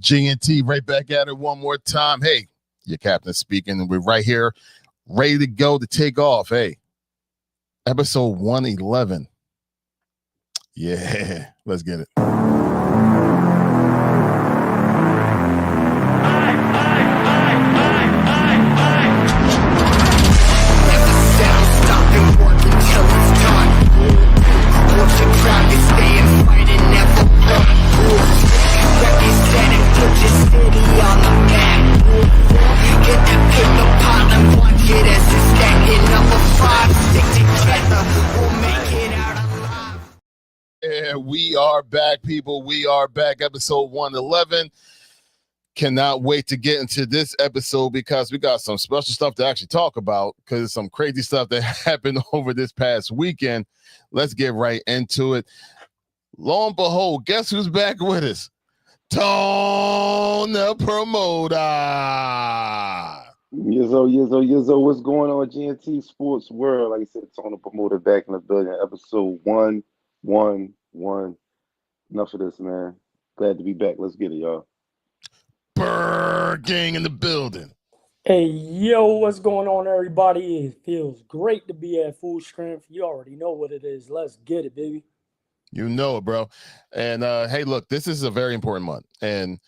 GNT right back at it one more time. Hey, your captain speaking, and we're right here, ready to go to take off. Hey, episode 111. Yeah, let's get it. Yeah, we are back, people. We are back. Episode 111. Cannot wait to get into this episode because we got some special stuff to actually talk about because some crazy stuff that happened over this past weekend. Let's get right into it. Lo and behold, guess who's back with us? Tone the promoter. Yizzo. What's going on, GNT Sports World? Like I said, Tone the promoter back in the building. Episode 111. Enough of this, man. Glad to be back. Let's get it, y'all. Brr, gang in the building. Hey, yo, what's going on, everybody? It feels great to be at full strength. You already know what it is. Let's get it, baby. You know it, bro. And hey, look, this is a very important month. And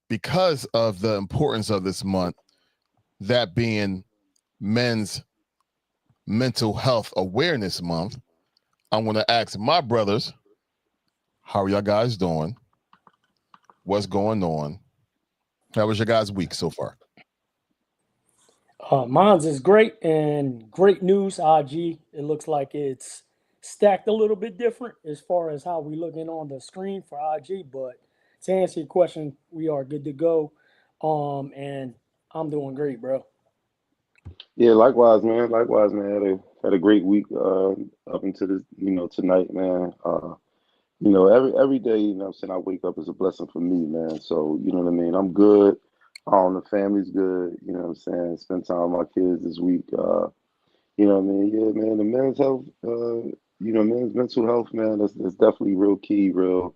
because of the importance of this month, that being Men's Mental Health Awareness Month, I'm going to ask my brothers, how are y'all guys doing? What's going on? How was your guys' week so far? Mine's is great, and great news, IG. It looks like it's stacked a little bit different as far as how we're looking on the screen for IG, but to answer your question, we are good to go, and I'm doing great, bro. Yeah, likewise, man. Had a great week up until this, tonight, man. Every day, I'm saying, I wake up is a blessing for me, man. So, you know what I mean? I'm good. The family's good, you know what I'm saying? Spend time with my kids this week. You know what I mean? Yeah, man, the men's health, men's mental health, man, that's definitely real key, real,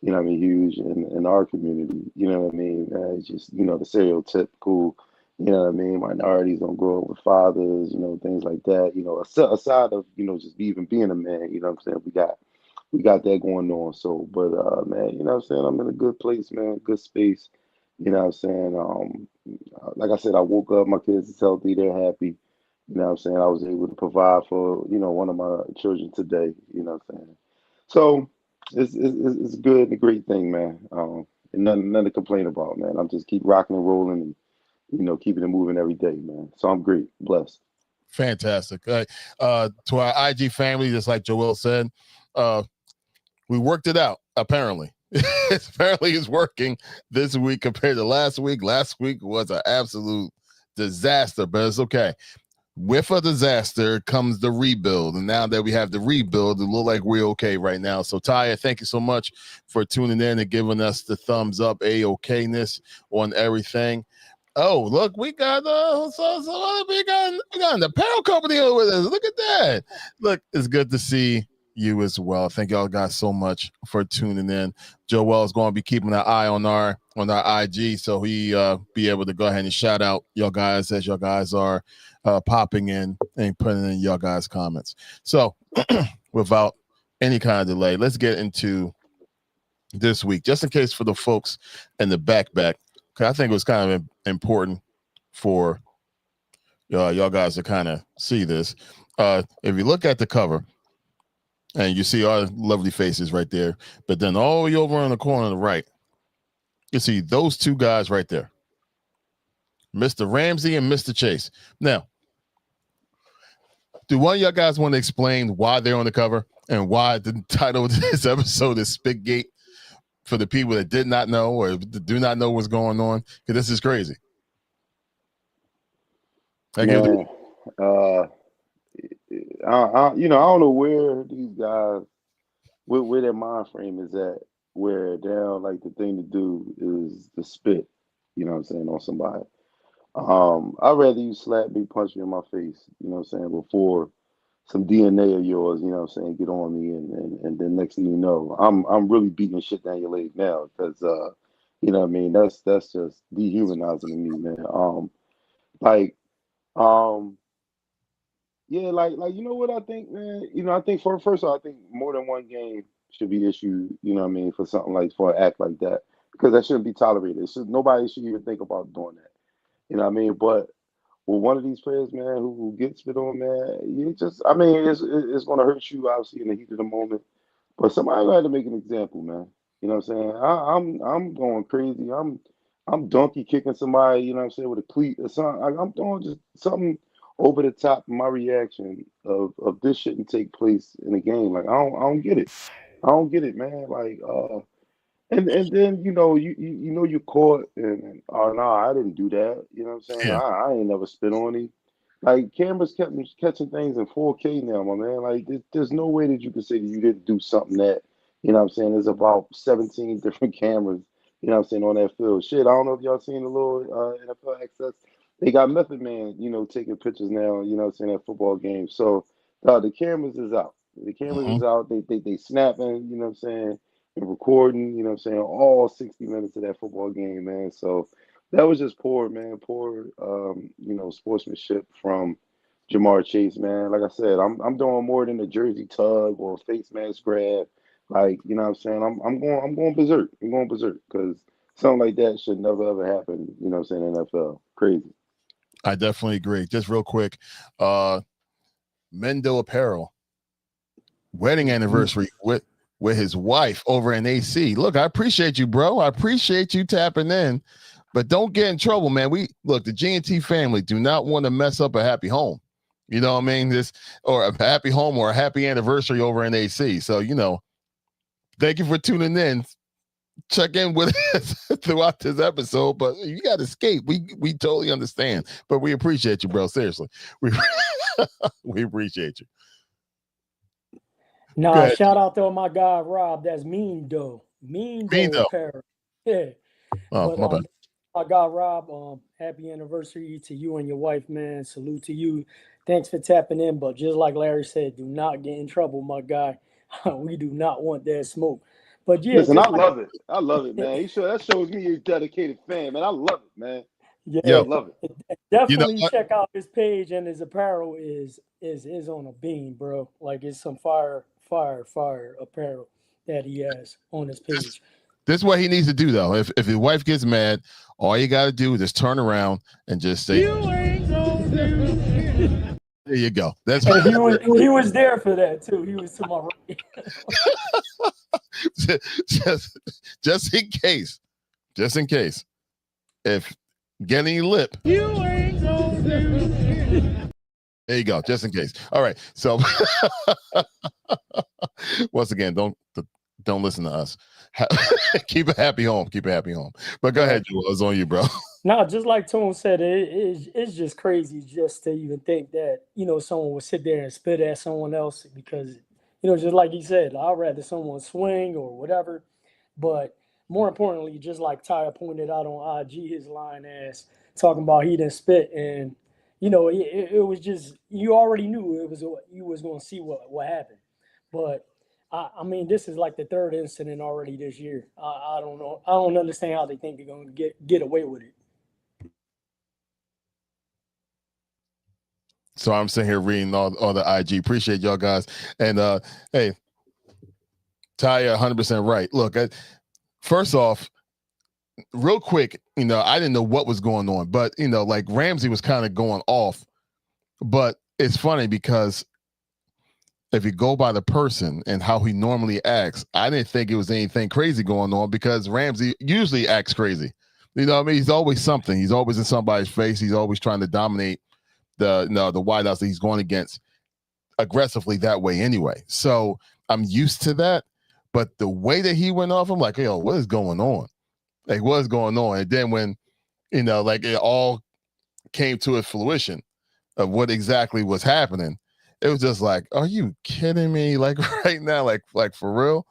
huge in our community. You know what I mean? It's just, the stereotypical, minorities don't grow up with fathers, things like that. Aside of, just even being a man, you know what I'm saying? We got that going on. So, but man, you know what I'm saying? I'm in a good place, man, good space. You know what I'm saying? Like I said, I woke up, my kids is healthy, they're happy. You know what I'm saying? I was able to provide for, one of my children today, you know what I'm saying? So it's good and a great thing, man. And nothing to complain about, man. I'm just keep rocking and rolling and, keeping it moving every day, man. So I'm great, blessed. Fantastic. To our IG family, just like Joel said, we worked it out, apparently. Apparently it's working this week compared to last week. Last week was an absolute disaster, but it's okay. With a disaster comes the rebuild, and now that we have the rebuild, it looks like we're okay right now. So, Taya, thank you so much for tuning in and giving us the thumbs up, okayness on everything. Oh, look, we got we got an apparel company over there. Look at that. Look, it's good to see you as well. Thank y'all guys so much for tuning in. Joel is going to be keeping an eye on our IG, so he be able to go ahead and shout out y'all guys as y'all guys are popping in and putting in y'all guys' comments. So without any kind of delay, let's get into this week, just in case for the folks in the back. Okay, I think it was kind of important for y'all guys to kind of see this. If you look at the cover, and you see our lovely faces right there. But then all the way over on the corner on the right, you see those two guys right there, Mr. Ramsey and Mr. Chase. Now, do one of y'all guys want to explain why they're on the cover and why the title of this episode is SpitGate for the people that did not know or do not know what's going on? Because this is crazy. Man, I don't know where these guys, where their mind frame is at, where they're like the thing to do is to spit, you know what I'm saying, on somebody. I'd rather you slap me, punch me in my face, you know what I'm saying, before some DNA of yours, you know what I'm saying, get on me and then next thing you know, I'm really beating shit down your leg now because You know what I mean? That's just dehumanizing to me, man. Like, um, yeah, like you know what I think, man. I think for first of all, I think more than one game should be issued. You know what I mean, for something like for an act like that, because that shouldn't be tolerated. Nobody should even think about doing that. You know what I mean? But with one of these players, man, who gets spit on, man, you just, I mean, it's going to hurt you obviously in the heat of the moment. But somebody had to make an example, man. You know what I'm saying? I'm going crazy. I'm donkey kicking somebody. You know what I'm saying, with a cleat or something. I'm doing just something over the top. My reaction of this shouldn't take place in a game. Like I don't get it. I don't get it, man. Like and then you know you're caught and oh no, I didn't do that. You know what I'm saying? Yeah. I ain't never spit on him. Like cameras kept catching things in 4K now, my man. Like there's no way that you can say that you didn't do something that, you know what I'm saying, there's about 17 different cameras, you know what I'm saying, on that field. Shit, I don't know if y'all seen the little NFL access. They got Method Man, taking pictures now, you know what I'm saying, at football games. So the cameras is out. The cameras Hmm. is out. They snapping, you know what I'm saying, and recording, you know what I'm saying, all 60 minutes of that football game, man. So that was just poor, man. Poor, sportsmanship from Jamar Chase, man. Like I said, I'm doing more than a jersey tug or a face mask grab. Like, you know what I'm saying? I'm going berserk. I'm going berserk because something like that should never ever happen, you know what I'm saying, in the NFL. Crazy. I definitely agree. Just real quick, Mendo Apparel wedding anniversary with his wife over in AC. Look, I appreciate you, bro. I appreciate you tapping in, but don't get in trouble, man. The GNT family do not want to mess up a happy home. You know what I mean? This or a happy home or a happy anniversary over in AC. So, thank you for tuning in. Check in with us throughout this episode, but you got to escape. We totally understand, but we appreciate you, bro. Seriously, we we appreciate you. Go Nah, ahead. shout out to my guy Rob. That's Mean Dough. Mean Mean Dough though. apparel. Yeah. Oh, But my bad. my guy Rob, happy anniversary to you and your wife, man. Salute to you. Thanks for tapping in. But just like Larry said, do not get in trouble, my guy. We do not want that smoke. But yeah, Listen, I just like love it. I love it, man. That shows me you're a dedicated fan, man. I love it, man. I yeah, Yo, love it. you know definitely what? check out his page and his apparel is on a beam, bro. Like it's some fire apparel that he has on his This, page. this is what he needs to do, though. If his wife gets mad, all you got to do is just turn around and just say, You ain't gonna do. there you go. That's And he was there for that too. He was to my right. just, just in case. Just in case. If get any lip, You ain't gonna do. there you go. Just in case. All right. So once again, don't listen to us. Keep a happy home. Keep a happy home. But go ahead, Joel. It's on you, bro. No, just like Tone said, it's just crazy just to even think that, someone would sit there and spit at someone else because, just like he said, I'd rather someone swing or whatever. But more importantly, just like Tyre pointed out on IG, his line as talking about he didn't spit. And, it was just, you already knew you was going to see what happened. But I mean, this is like the third incident already this year. I don't know. I don't understand how they think they're going to get away with it. So I'm sitting here reading all the IG. Appreciate y'all guys. And hey, Taya, 100% right. Look, first off, real quick, I didn't know what was going on, but like Ramsey was kind of going off. But it's funny because if you go by the person and how he normally acts, I didn't think it was anything crazy going on because Ramsey usually acts crazy. You know what I mean? He's always something. He's always in somebody's face. He's always trying to dominate the wideouts that he's going against aggressively that way anyway. So I'm used to that. But the way that he went off, I'm like, yo, what is going on? Like, what is going on? And then when, like it all came to a fruition of what exactly was happening, it was just like, are you kidding me? Like right now, like for real?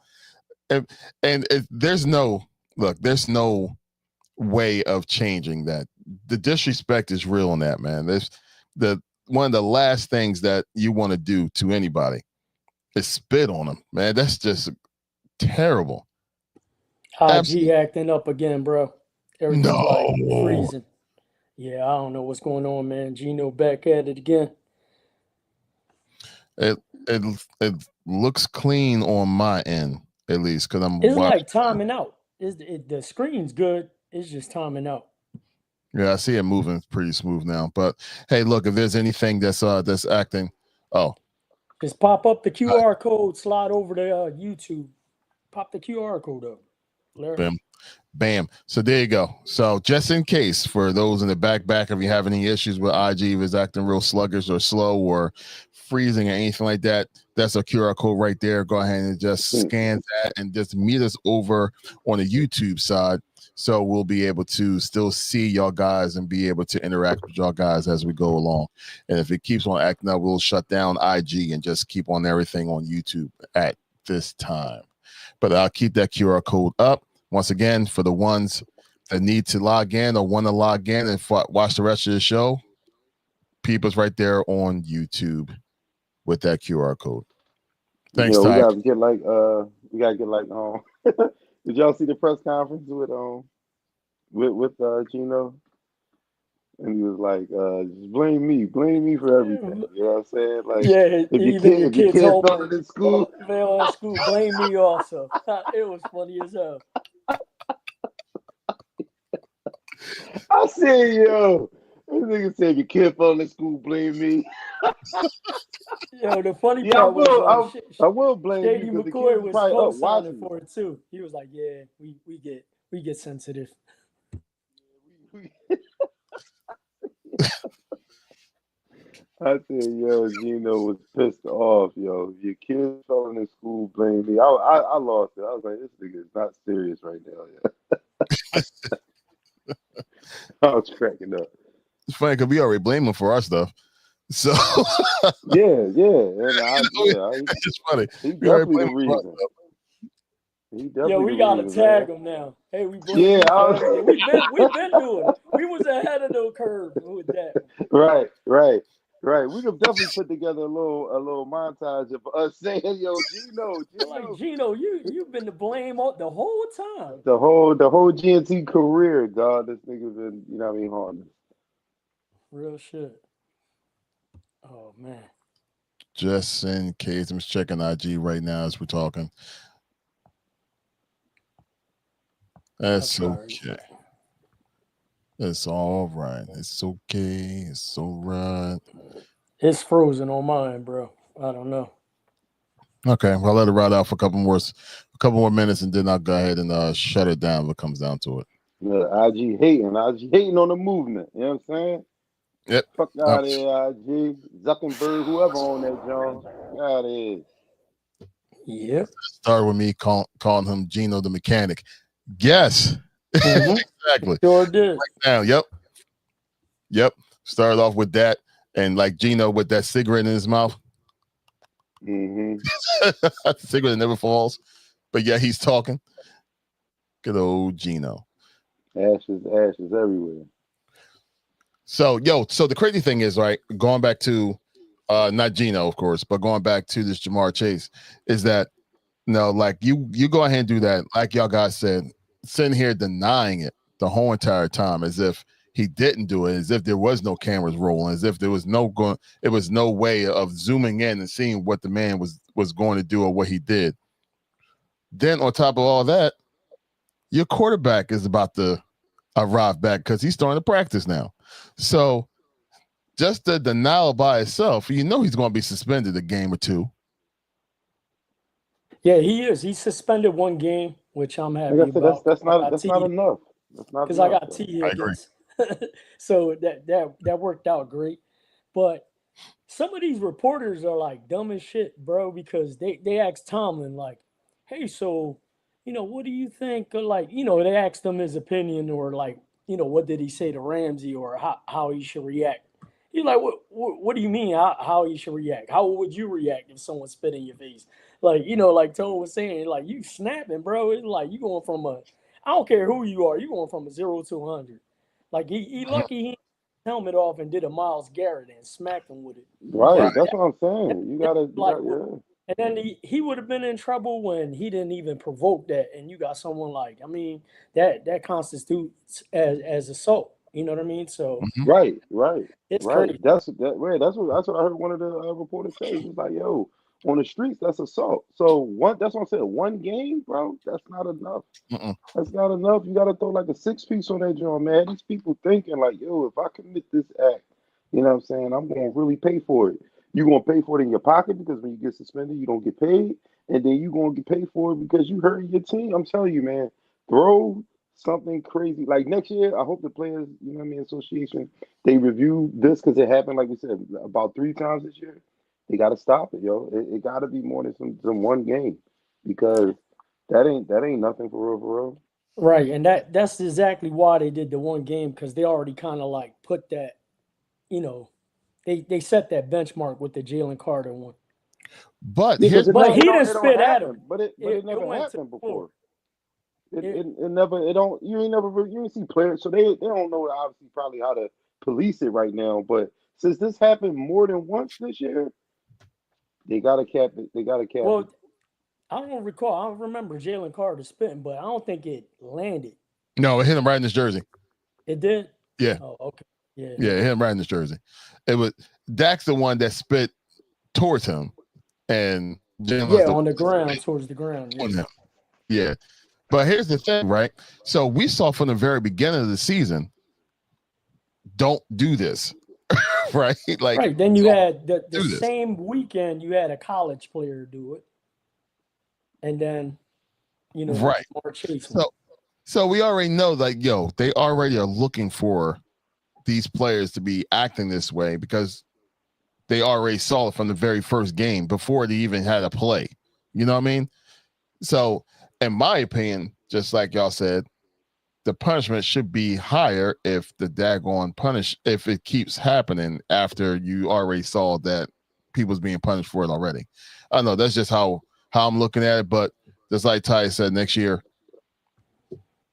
And there's no way of changing that. The disrespect is real in that, man. There's one of the last things that you want to do to anybody is spit on them, man. That's just terrible. IG acting up again, bro. Everything's like No. freezing. Yeah, I don't know what's going on, man. Gino back at it again. It it looks clean on my end, at least, because I'm It's watching. like timing out. The screen's good. It's just timing out. Yeah, I see it moving pretty smooth now. But hey, look, if there's anything that's acting, oh, Just pop up the QR code, slide over to YouTube. Pop the QR code up. Larry. bam, bam. So there you go. So just in case, for those in the back, if you have any issues with IG, if it's acting real sluggish or slow or freezing or anything like that, that's a QR code right there. Go ahead and just scan that and just meet us over on the YouTube side. So we'll be able to still see y'all guys and be able to interact with y'all guys as we go along. And if it keeps on acting up, we'll shut down IG and just keep on everything on YouTube at this time. But I'll keep that QR code up. Once again, for the ones that need to log in or want to log in and watch the rest of the show, people's right there on YouTube with that QR code. Thanks, we Ty. gotta get like did y'all see the press conference with Gino? And he was like, just blame me for everything. You know what I'm saying? Like, yeah, if your kid fell in school, fell in school, blame me also. It was funny as hell. I said, yo, this nigga said, if your kid fell in school, blame me. Yo, the funny part was I will blame Shady you because the McCoy kids was probably up co-signing watching for it too. He was like, "Yeah, we get sensitive." I said, yo, Gino was pissed off, yo. If your kid fell in school, blame me. I lost it. I was like, this nigga is not serious right now. Yeah. I was cracking up. It's funny because we already blame him for our stuff. So yeah. It's funny. He definitely the reason. We gotta tag him now. Hey, we blame you for everything. We've been doing it. We was ahead of the curve with that. Right. We could definitely put together a little montage of us saying, "Yo, Gino." Like Gino, you've been to blame the whole time. The whole GNT career, God. This nigga's been, haunted. Real shit. Oh man. Just in case, I'm just checking IG right now as we're talking. That's okay. It's all right. It's okay. It's all right. It's frozen on mine, bro. I don't know. Okay, well, I'll let it ride out for a couple more minutes, and then I'll go ahead and shut it down if it comes down to it. Yeah, IG hating on the movement. You know what I'm saying? Yep. Fuck out of here, IG. Zuckerberg, whoever on that, John. Out of here. Yep. Started with me calling him Gino the mechanic. Yes. Exactly. Sure did. Right now, yep. Started off with that, and like Gino with that cigarette in his mouth. Cigarette never falls, but yeah, he's talking. Good old Gino. Ashes everywhere. So the crazy thing is, right, going back to not Gino, of course, but going back to this Jamar Chase, is that like you go ahead and do that, like y'all guys said, sitting here denying it the whole entire time, as if he didn't do it, as if there was no cameras rolling, as if there was no way of zooming in and seeing what the man was going to do or what he did. Then on top of all that, your quarterback is about to arrive back because he's starting to practice now. So just the denial by itself, he's going to be suspended a game or two. Yeah, he is. He's suspended one game, which I'm happy about. That's not enough. That's not because I got T Higgins. So that worked out great. But some of these reporters are like dumb as shit, bro, because they asked Tomlin, like, hey, so, what do you think? Like, they asked him his opinion, or like, what did he say to Ramsey, or how he should react. He's like, what do you mean how he should react? How would you react if someone spit in your face? Like, like Tone was saying, like, you snapping, bro. It's like you going from I don't care who you are, you going from a 0 to 100. Like, he lucky he helmet off and did a Myles Garrett and smacked him with it. Right, that's what I'm saying. You gotta, And then he would have been in trouble when he didn't even provoke that. And you got someone like, I mean, that constitutes as assault. You know what I mean? So Mhm. it's Right. crazy. That's what I heard one of the reporters say. He was like, "Yo, on the streets, that's assault." So that's what I said. One game, bro, that's not enough. Mm-mm. That's not enough. You got to throw like a 6 piece on that joint, man. These people thinking like, "Yo, if I commit this act, you know what I'm saying? I'm gonna really pay for it. You gonna pay for it in your pocket because when you get suspended, you don't get paid, and then you gonna get paid for it because you hurt your team. I'm telling you, man, throw something crazy. Like next year, I hope the players, you know what I mean, association, they review this because it happened, like we said, about 3 times this year. They gotta stop it, yo. It gotta be more than some one game because that ain't nothing for real, for real. Right. And that's exactly why they did the one game, because they already kind of like put that, you know, they set that benchmark with the Jalen Carter one. But Yeah, because here's it But don't he it didn't don't it don't spit at him. happen, but it It never went to the happened floor. before. It, It, it, it never it don't you ain't never you ain't see players, so they don't know obviously probably how to police it right now. But since this happened more than once this year, they gotta cap it. They gotta cap it. well, I don't recall. I don't remember Jalen Carter spitting, but I don't think it landed. no, it hit him right in his jersey. It did. Yeah, Oh, okay. Yeah. yeah, it hit him right in his jersey. It was Dak's the one that spit towards him, and Yeah, Jalen's the one on the that spit ground, towards the ground. on Yeah. him. Yeah, but here's the thing, right? So we saw from the very beginning of the season, don't do this, right? Like, Right. Then you don't had the do this, same weekend you had a college player do it, and then right? Jamar Chase one. So we already know, like, yo, they already are looking for these players to be acting this way because they already saw it from the very first game before they even had a play. You know what I mean? So, in my opinion, just like y'all said, the punishment should be higher if the daggone punish if it keeps happening after you already saw that people's being punished for it already. I don't know, that's just how I'm looking at it. But just like Ty said, next year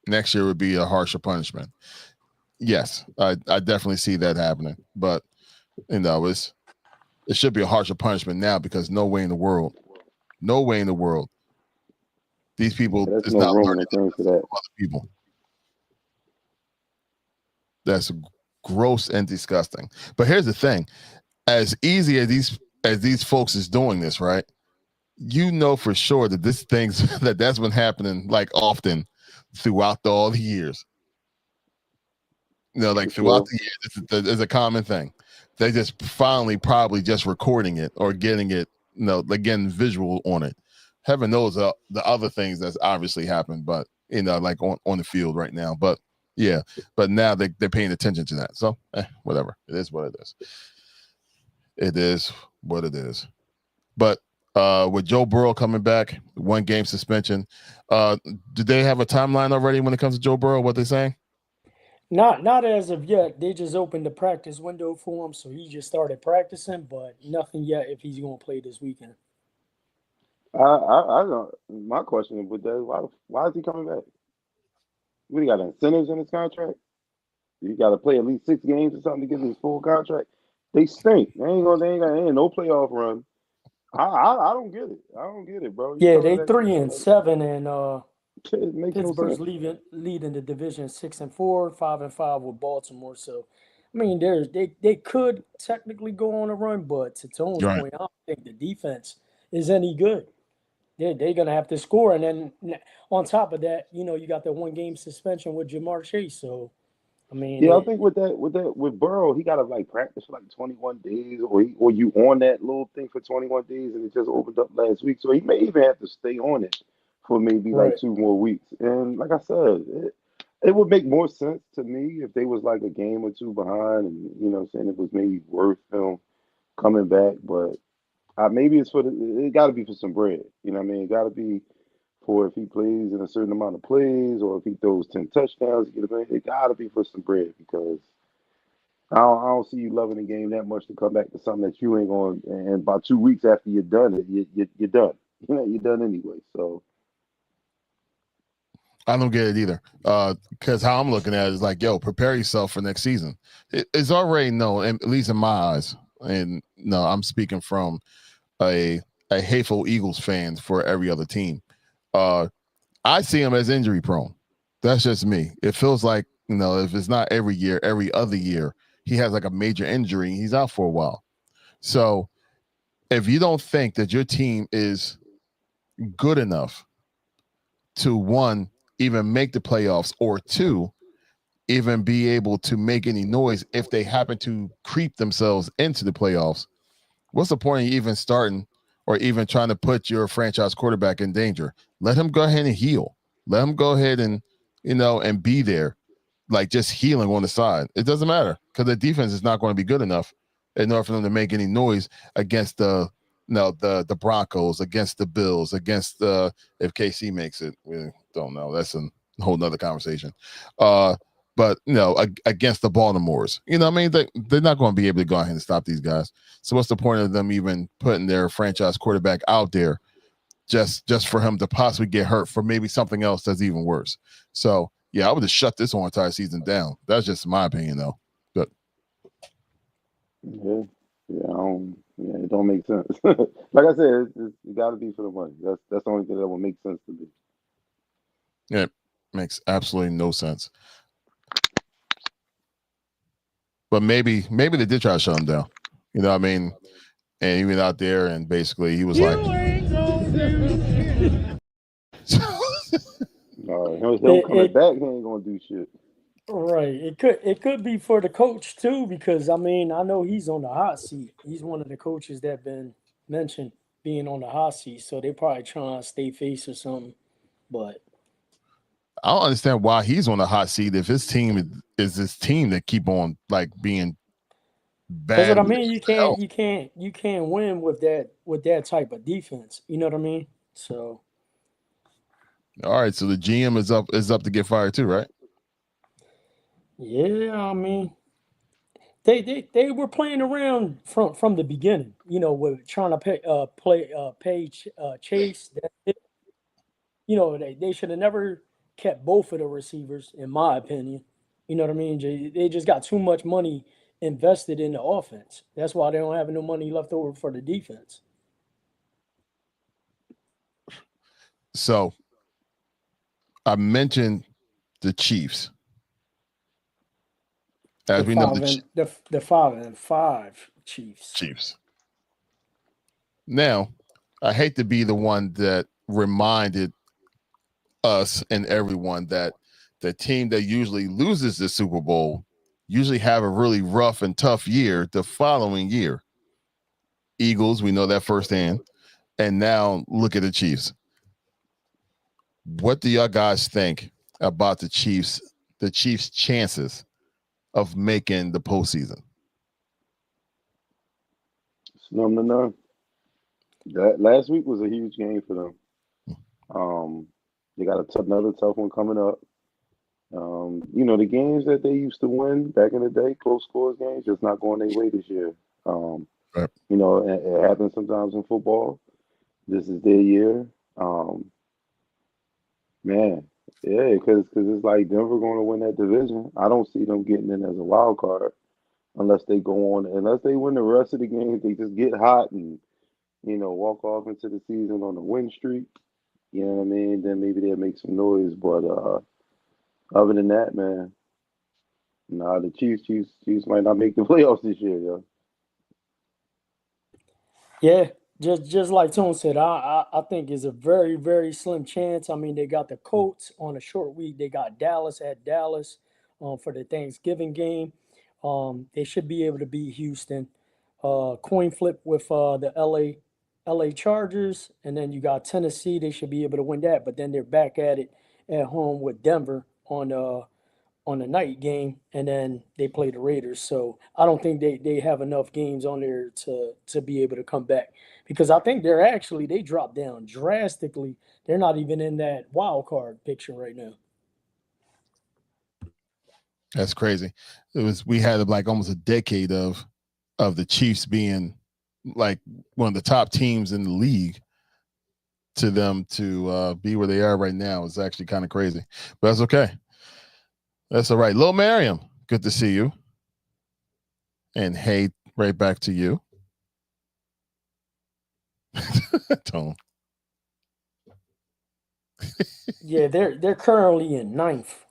would be a harsher punishment. Yes, I definitely see that happening. But it should be a harsher punishment now because no way in the world, these people There's is no not room in learning the game for that. from other people. That's gross and disgusting. But here's the thing: as easy as these folks is doing this, right? You know for sure that this thing's that's been happening like often throughout all the years. Like For throughout sure. the years, it's a common thing. They just finally probably just recording it or getting it, again, visual on it. Heaven knows the other things that's obviously happened, but like on the field right now. But yeah, but now they're paying attention to that. So whatever. It is what it is. It is what it is. But with Joe Burrow coming back, 1 game suspension. Do they have a timeline already when it comes to Joe Burrow? What they're saying? Not as of yet. They just opened the practice window for him, so he just started practicing, but nothing yet if he's going to play this weekend. I don't. My question with that is why is he coming back? What, he got incentives in his contract? You got to play at least 6 games or something to get his full contract. They stink. They ain't no playoff run. I don't get it. I don't get it, bro. You Yeah, coming they back? 3-7, and It makes no Pittsburgh's sense. leading the division 6-4, 5-5 with Baltimore. So, I mean, they could technically go on a run, but to Tone's Right. point, I don't think the defense is any good. They're gonna have to score, and then on top of that, you got the 1 game suspension with Jamar Chase. So, I mean, Yeah, I think with Burrow, he got to like practice for like 21 days, or you on that little thing for 21 days, and it just opened up last week, so he may even have to stay on it for maybe like right. 2 more weeks. And like I said, it would make more sense to me if they was like a game or two behind, and what I'm saying, it was maybe worth him coming back. But maybe it's it got to be for some bread. You know what I mean? It got to be for if he plays in a certain amount of plays or if he throws 10 touchdowns, it got to be for some bread because I don't see you loving the game that much to come back to something that you ain't going. And about 2 weeks after you're done, you're done. You're done anyway. So I don't get it either. Because how I'm looking at it is like, yo, prepare yourself for next season. It's already known, at least in my eyes. And no, I'm speaking from a a hateful Eagles fan for every other team. I see him as injury prone. That's just me. It feels like, if it's not every year, every other year, he has like a major injury. He's out for a while. So if you don't think that your team is good enough to, one, even make the playoffs, or two, even be able to make any noise if they happen to creep themselves into the playoffs, what's the point of even starting or even trying to put your franchise quarterback in danger? Let him go ahead and heal. Let him go ahead and, and be there, like just healing on the side. It doesn't matter because the defense is not going to be good enough in order for them to make any noise against the Broncos, against the Bills, against if KC makes it. We don't know. That's a whole nother conversation. But against the Baltimores, I mean, they're not going to be able to go ahead and stop these guys. So what's the point of them even putting their franchise quarterback out there just for him to possibly get hurt for maybe something else that's even worse? So yeah, I would have shut this whole entire season down. That's just my opinion, though. But it don't make sense. Like I said, it got to be for the money. That's the only thing that will make sense to me. Yeah, it makes absolutely no sense. But maybe they did try to shut him down. You know what I mean? And he went out there and basically he was You like, ain't gonna do Him coming back, he ain't gonna do shit. right. It could be for the coach too, because I mean I know he's on the hot seat. He's one of the coaches that been mentioned being on the hot seat, so they probably trying to stay face or something. But I don't understand why he's on the hot seat if his team is this team that keep on like being that's what bad. I mean. You can't win with that type of defense. You know what I mean? So All right, so the GM is up to get fired too, right? yeah, I mean they were playing around from the beginning. With trying to play Chase. They should have never kept both of the receivers, in my opinion. You know what I mean? They just got too much money invested in the offense. That's why they don't have no money left over for the defense. So I mentioned the Chiefs. As we know, The 5-5 Chiefs. Chiefs. Now, I hate to be the one that reminded us and everyone that the team that usually loses the Super Bowl usually have a really rough and tough year the following year. Eagles, we know that firsthand. And now look at the Chiefs. What do y'all guys think about the Chiefs' chances of making the postseason? It's none. That last week was a huge game for them. They got another tough one coming up. The games that they used to win back in the day, close scores games, just not going their way this year. Right. It happens sometimes in football. This is their year. Because it's like Denver going to win that division. I don't see them getting in as a wild card unless they win the rest of the games. They just get hot and walk off into the season on a win streak. You know what I mean? Then maybe they'll make some noise. But other than that, man, the Chiefs might not make the playoffs this year, yo. Yeah, just like Tone said, I think it's a very, very slim chance. I mean, they got the Colts on a short week. They got Dallas at Dallas for the Thanksgiving game. They should be able to beat Houston. Coin flip with the LA Chargers, and then you got Tennessee. They should be able to win that, but then they're back at it at home with Denver on the night game, and then they play the Raiders. So I don't think they have enough games on there to be able to come back, because I think they dropped down drastically. They're not even in that wild card picture right now. That's crazy. We had like almost a decade of the Chiefs being like one of the top teams in the league. To them to be where they are right now is actually kind of crazy, but that's okay. That's all right. Lil Mariam, good to see you. And hey, right back to you. Tone. Yeah, they're currently in ninth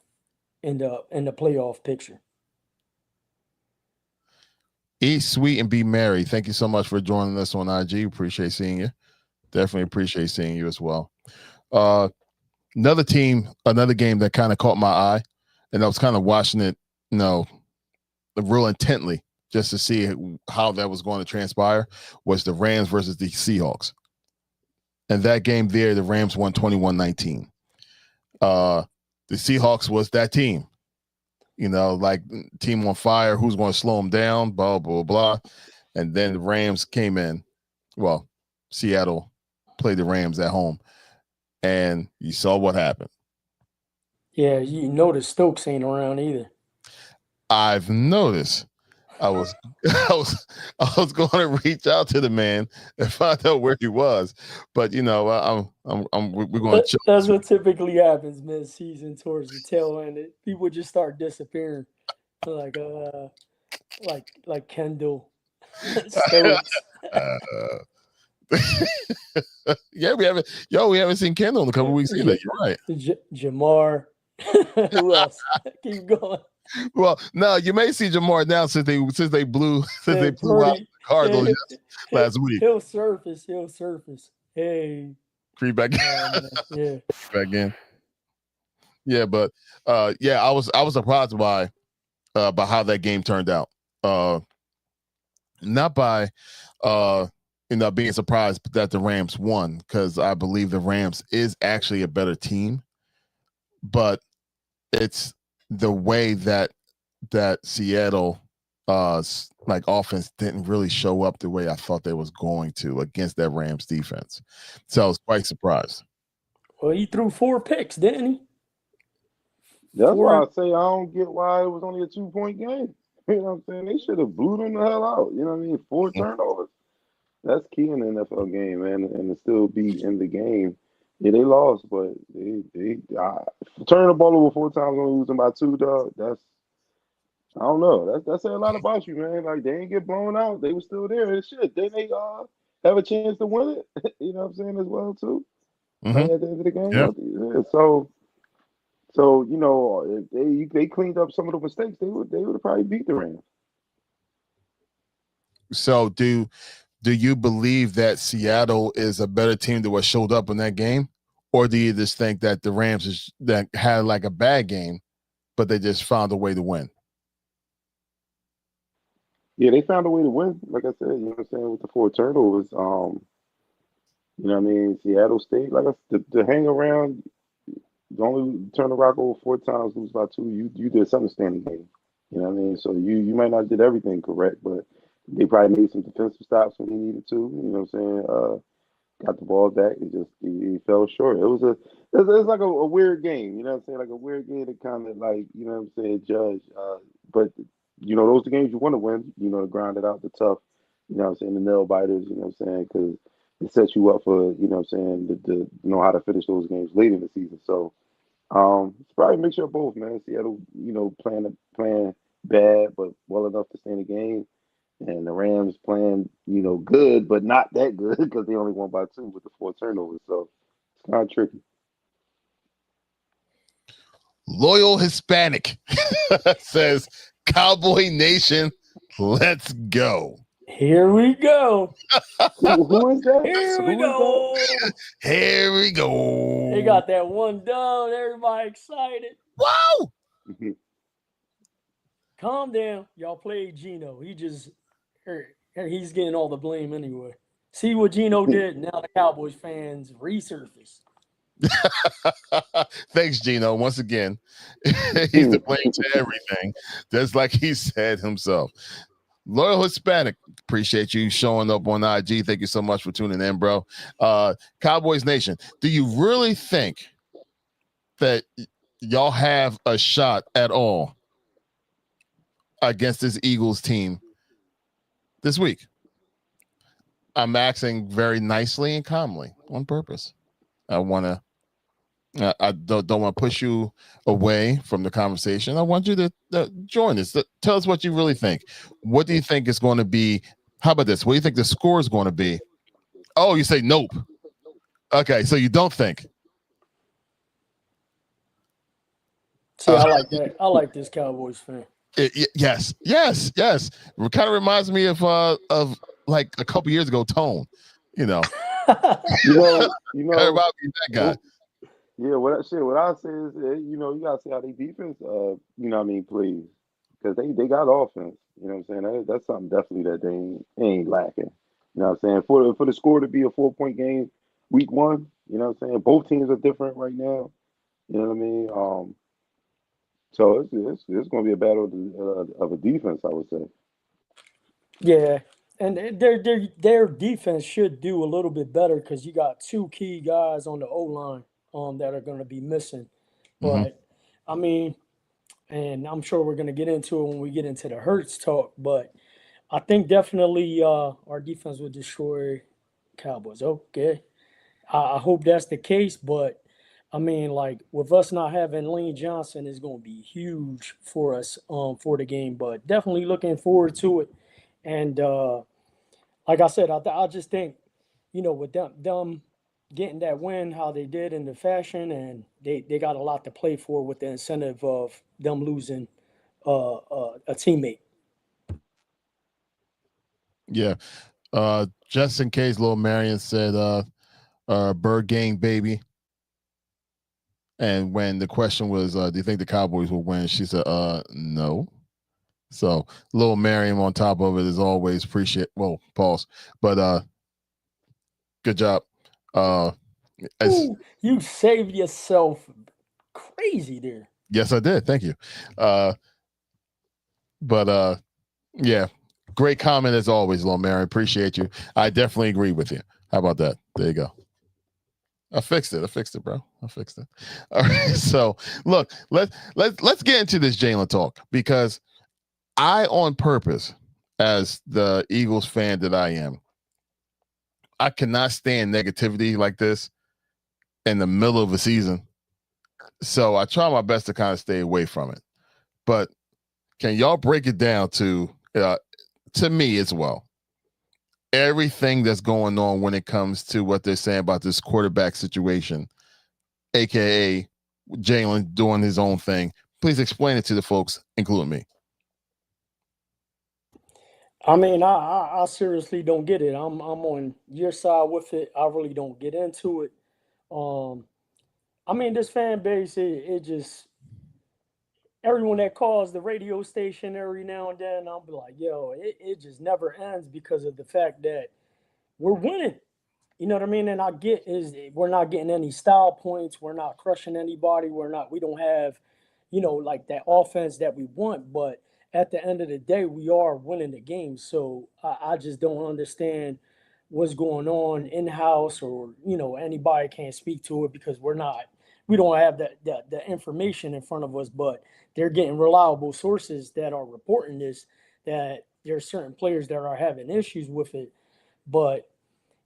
in the playoff picture. Eat sweet and be merry. Thank you so much for joining us on IG. Appreciate seeing you. Definitely appreciate seeing you as well. Another game that kind of caught my eye, and I was kind of watching it, real intently just to see how that was going to transpire, was the Rams versus the Seahawks. And that game there, the Rams won 21-19. The Seahawks was that team, like team on fire. Who's going to slow them down? Blah, blah, blah. And then the Rams came in. Well, Seattle played the Rams at home. And you saw what happened. Yeah, you notice Stokes ain't around either. I've noticed. I was going to reach out to the man and find out where he was, but we're going to. That's what typically happens mid-season towards the tail end. People just start disappearing, like Kendall Stokes. Yeah, we haven't seen Kendall in a couple weeks either. You're right. Jamar. Who else? Keep going. Well, no, you may see Jamar now since they blew out the Cardinals last week. He'll surface. Hey, creep back in. Back in. Yeah, but I was surprised by how that game turned out. Not by being surprised that the Rams won, because I believe the Rams is actually a better team, but it's the way that Seattle offense didn't really show up the way I thought they was going to against that Rams defense. So I was quite surprised. Well, he threw 4 picks, didn't he? That's why I say I don't get why it was only a 2-point game. You know what I'm saying? They should have blew them the hell out. You know what I mean? 4 turnovers. That's key in the NFL game, man, and to still be in the game. Yeah, they lost, but they turn the ball over 4 times and losing by 2, dog. I don't know. That's saying a lot about you, man. Like, they didn't get blown out. They were still there. And shit, they have a chance to win it. You know what I'm saying, as well, too. Mm-hmm. Like, at the end of the game. Yeah. Yeah, so if they cleaned up some of the mistakes, they would have probably beat the Rams. So do you believe that Seattle is a better team than what showed up in that game? Or do you just think that the Rams that had like a bad game, but they just found a way to win? Yeah, they found a way to win. Like I said, you know what I'm saying, with the 4 turnovers. You know what I mean? Seattle State, like I said, to hang around, only turn the rock over 4 times, lose by 2. You did something standing game. You know what I mean? So you might not did everything correct, but they probably made some defensive stops when they needed to. You know what I'm saying? Got the ball back. He fell short. It's like a weird game. You know what I'm saying? Like a weird game to kind of like, you know what I'm saying, judge. But those are the games you want to win. To grind it out, the tough. You know what I'm saying? The nail biters. You know what I'm saying? Because it sets you up for, you know what I'm saying, to know how to finish those games late in the season. So it's probably a mixture of both, man. Seattle, playing bad but well enough to stay in the game. And the Rams playing, good, but not that good because they only won by 2 with the 4 turnovers. So it's kind of tricky. Loyal Hispanic says, Cowboy Nation, let's go. Here we go. Who is that? Here we go. Here we go. They got that one down. Everybody excited. Wow. Calm down. Y'all played Geno. He's getting all the blame anyway. See what Geno did? Now the Cowboys fans resurface. Thanks, Geno. Once again, he's to blame to everything, just like he said himself. Loyal Hispanic, appreciate you showing up on IG. Thank you so much for tuning in, bro. Cowboys Nation, do you really think that y'all have a shot at all against this Eagles team this week? I'm asking very nicely and calmly on purpose. I don't want to push you away from the conversation. I want you to join us. Tell us what you really think. What do you think is going to be? How about this? What do you think the score is going to be Oh, you say nope. Okay, so you don't think. See, I like that. I like this Cowboys fan. Yes. It kind of reminds me of like a couple years ago, Tone. You know, Everybody be that guy. What I say is, you gotta see how they defense, plays because they got offense. You know what I'm saying? That's something definitely that they ain't lacking. You know what I'm saying? For the score to be a 4-point game, week one. You know what I'm saying? Both teams are different right now. You know what I mean? So it's going to be a battle of a defense, I would say. Yeah, and their defense should do a little bit better because you got two key guys on the O line that are going to be missing. But I mean, and I'm sure we're going to get into it when we get into the Hurts talk. But I think definitely our defense will destroy Cowboys. Okay, I hope that's the case. But I mean, like with us not having Lane Johnson is going to be huge for us for the game. But definitely looking forward to it. And like I said, I just think, with them getting that win, how they did in the fashion, and they got a lot to play for with the incentive of them losing a teammate. Yeah. Just in case, little Marion said, "Bird gang, baby." And when the question was, "Do you think the Cowboys will win?" she said, "No." So, little Marion on top of it is always appreciate. Well, pause, but good job. Ooh, you saved yourself crazy there. Yes, I did. Thank you. But yeah, great comment as always, little Marion. Appreciate you. I definitely agree with you. How about that? There you go. I fixed it, bro. I fixed it. All right. So look, let's get into this Jalen talk because I, on purpose, as the Eagles fan that I am, I cannot stand negativity like this in the middle of a season. So I try my best to kind of stay away from it. But can y'all break it down to me as well? Everything that's going on when it comes to what they're saying about this quarterback situation, aka Jalen doing his own thing. Please explain it to the folks, including me. I mean, I seriously don't get it. I'm on your side with it. I really don't get into it. Um, I mean, this fan base, it just everyone that calls the radio station every now and then, I'll be like, yo, it just never ends because of the fact that we're winning. You know what I mean? And I get is we're not getting any style points. We're not crushing anybody. We don't have, like that offense that we want. But at the end of the day, we are winning the game. So I just don't understand what's going on in house or, anybody can't speak to it because we don't have the information in front of us, but they're getting reliable sources that are reporting this, that there are certain players that are having issues with it. But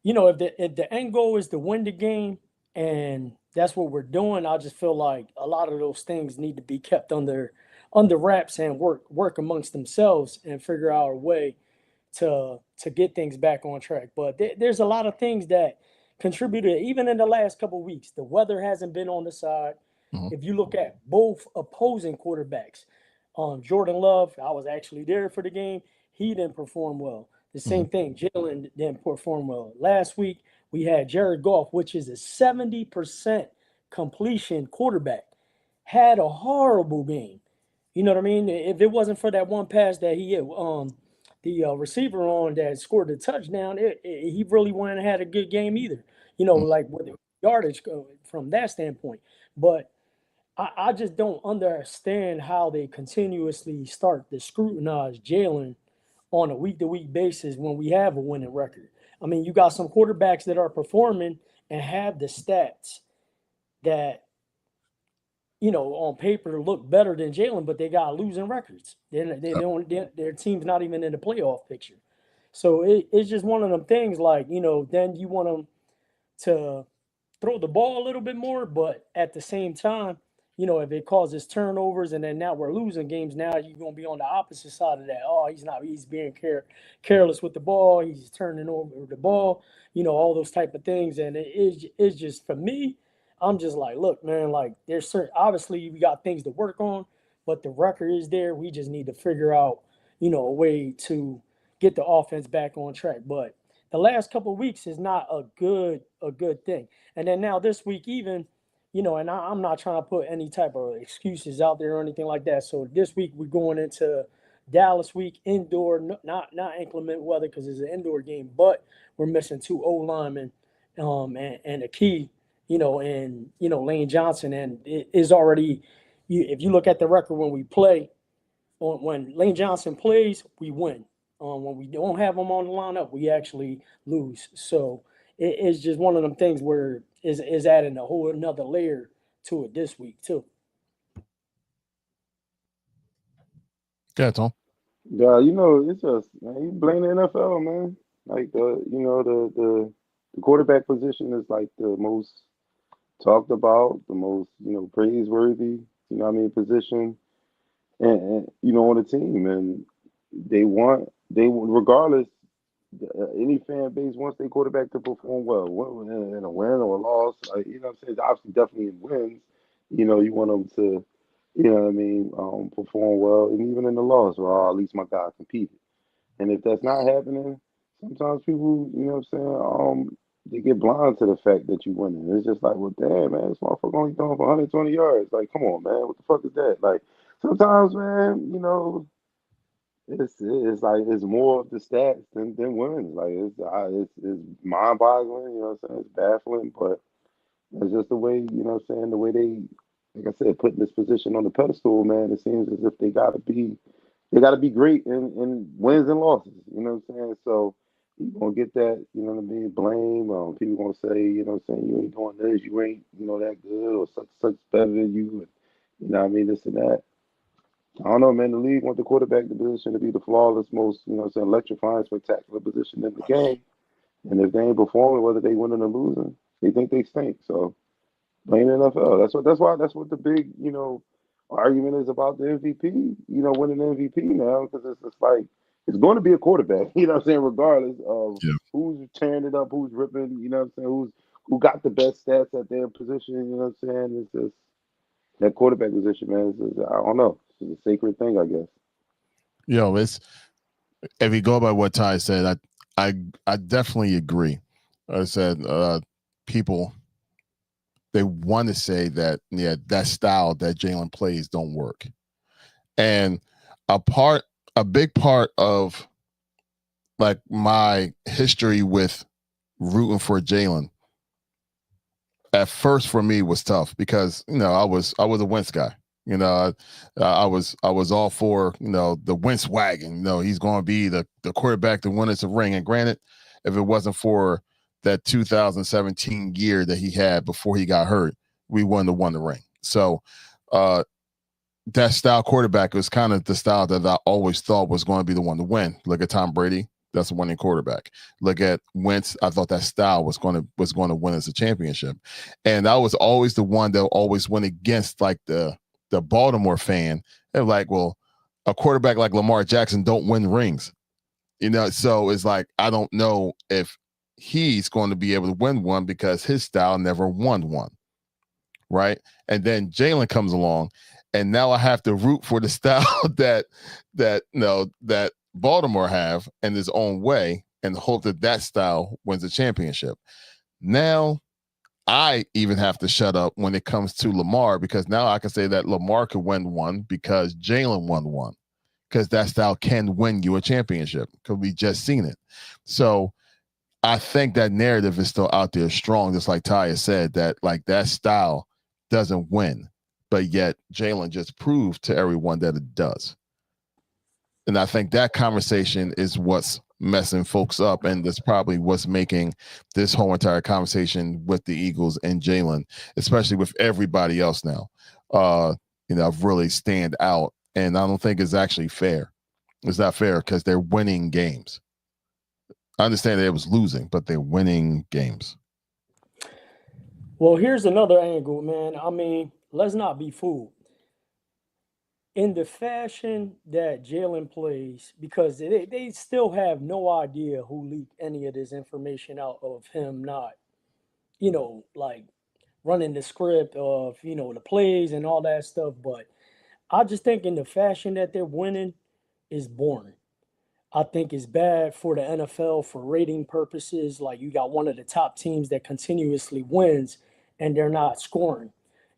if the end goal is to win the game and that's what we're doing, I just feel like a lot of those things need to be kept under wraps and work amongst themselves and figure out a way to get things back on track. But there's a lot of things that contributed even in the last couple of weeks. The weather hasn't been on the side. Mm-hmm. If you look at both opposing quarterbacks, Jordan Love, I was actually there for the game. He didn't perform well. The same thing, Jalen didn't perform well. Last week, we had Jared Goff, which is a 70% completion quarterback, had a horrible game. You know what I mean? If it wasn't for that one pass that he hit the receiver on that scored the touchdown, he really wouldn't have had a good game either. Like with the yardage from that standpoint. But I just don't understand how they continuously start to scrutinize Jalen on a week-to-week basis when we have a winning record. I mean, you got some quarterbacks that are performing and have the stats that, on paper look better than Jalen, but they got losing records. Their team's not even in the playoff picture. So it's just one of them things like, then you want them to throw the ball a little bit more, but at the same time, if it causes turnovers and then now we're losing games, now you're going to be on the opposite side of that. Oh, he's being careless with the ball. He's turning over the ball, all those type of things. And it's just, for me, I'm just like, look, man, like there's obviously we got things to work on, but the record is there. We just need to figure out, a way to get the offense back on track. But the last couple of weeks is not a good thing. And then now this week, even, and I'm not trying to put any type of excuses out there or anything like that. So this week we're going into Dallas week, indoor, not inclement weather because it's an indoor game, but we're missing two O linemen, and a key, and Lane Johnson, and it is already. If you look at the record when we play, when Lane Johnson plays, we win. When we don't have him on the lineup, we actually lose. So it's just one of them things where is adding a whole another layer to it this week too. Okay, Tom. Yeah, it's just, man, you blame the NFL, man. Like the quarterback position is like the most talked about, the most praiseworthy, position, and on the team, and regardless, any fan base wants their quarterback to perform well, in a win or a loss. Like, what I'm saying? Obviously, definitely in wins, you want them to, perform well, and even in the loss, well, at least my guy competed. And if that's not happening, sometimes people, they get blind to the fact that you winning. It's just like, well, damn, man, this motherfucker only throwing for 120 yards. Like, come on, man, what the fuck is that? Like, sometimes, man, it's like it's more of the stats than wins. Like, it's mind boggling. You know what I'm saying? It's baffling, but it's just the way, the way they, like I said, putting this position on the pedestal, man. It seems as if they gotta be great in wins and losses. You know what I'm saying? So you're gonna get that, blame. People gonna say, you ain't doing this, you ain't, that good, or such better than you, and this and that. I don't know, man. The league want the quarterback position to be the flawless, most, electrifying, spectacular position in the game. And if they ain't performing, whether they winning or losing, they think they stink. So blame the NFL. That's what the big, argument is about the MVP. Winning the MVP now, because it's just like it's going to be a quarterback. You know what I'm saying? Regardless of Yeah. who's tearing it up, who's ripping. You know what I'm saying? Who got the best stats at their position. You know what I'm saying? It's just that quarterback position, man. I don't know. It's a sacred thing, I guess. It's if you go by what Ty said, I definitely agree. I said people, they want to say that that style that Jalen plays don't work, and a big part of like my history with rooting for Jalen at first for me was tough because I was a Wentz guy. I was all for the Wentz wagon. He's going to be the quarterback to win us a ring. And granted, if it wasn't for that 2017 year that he had before he got hurt, we wouldn't have won the ring. So that style quarterback was kind of the style that I always thought was going to be the one to win. Look at Tom Brady. That's a winning quarterback. Look at Wentz. I thought that style was going to win us a championship. And I was always the one that always went against like the Baltimore fan. They're like, well, a quarterback like Lamar Jackson don't win rings. So it's like, I don't know if he's going to be able to win one because his style never won one. Right. And then Jalen comes along, and now I have to root for the style that Baltimore have in his own way and hope that style wins a championship. Now I even have to shut up when it comes to Lamar, because now I can say that Lamar could win one because Jalen won one, because that style can win you a championship because we just seen it. So I think that narrative is still out there strong, just like Ty said, that like that style doesn't win, but yet Jalen just proved to everyone that it does. And I think that conversation is what's messing folks up, and that's probably what's making this whole entire conversation with the Eagles and Jalen, especially with everybody else now, really stand out. And I don't think it's actually fair. It's not fair because they're winning games. I understand that it was losing, but they're winning games. Well, here's another angle, man. I mean, let's not be fooled. In the fashion that Jalen plays, because they still have no idea who leaked any of this information out of him not, like running the script of, the plays and all that stuff. But I just think in the fashion that they're winning is boring. I think it's bad for the NFL for rating purposes. Like you got one of the top teams that continuously wins and they're not scoring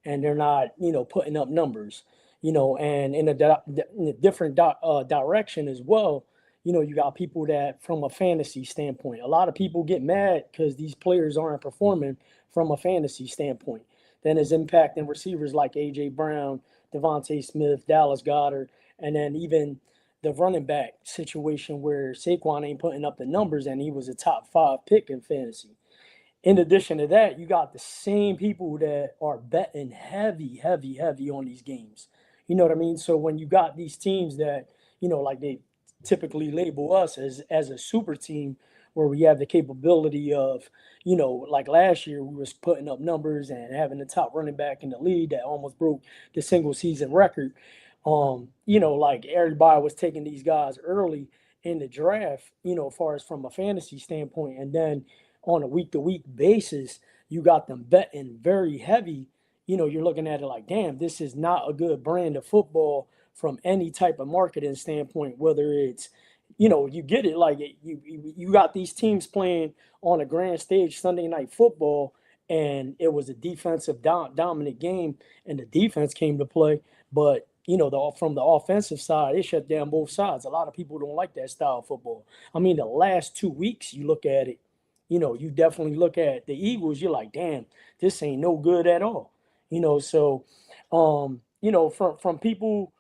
and they're not, putting up numbers, and in a different direction as well. You got people that from a fantasy standpoint, a lot of people get mad because these players aren't performing from a fantasy standpoint. Then it's impacting receivers like A.J. Brown, Devontae Smith, Dallas Goedert, and then even the running back situation where Saquon ain't putting up the numbers and he was a top 5 pick in fantasy. In addition to that, you got the same people that are betting heavy, heavy, heavy on these games. You know what I mean? So when you got these teams that, like they typically label us as a super team where we have the capability of, like last year we was putting up numbers and having the top running back in the league that almost broke the single season record. Like everybody was taking these guys early in the draft, as far as from a fantasy standpoint. And then on a week to week basis, you got them betting very heavy. You're looking at it like, damn, this is not a good brand of football from any type of marketing standpoint, whether it's, you get it, like you got these teams playing on a grand stage Sunday night football, and it was a defensive dominant game, and the defense came to play. But from the offensive side, it shut down both sides. A lot of people don't like that style of football. I mean, the last 2 weeks, you look at it, you definitely look at the Eagles, you're like, damn, this ain't no good at all. So from people,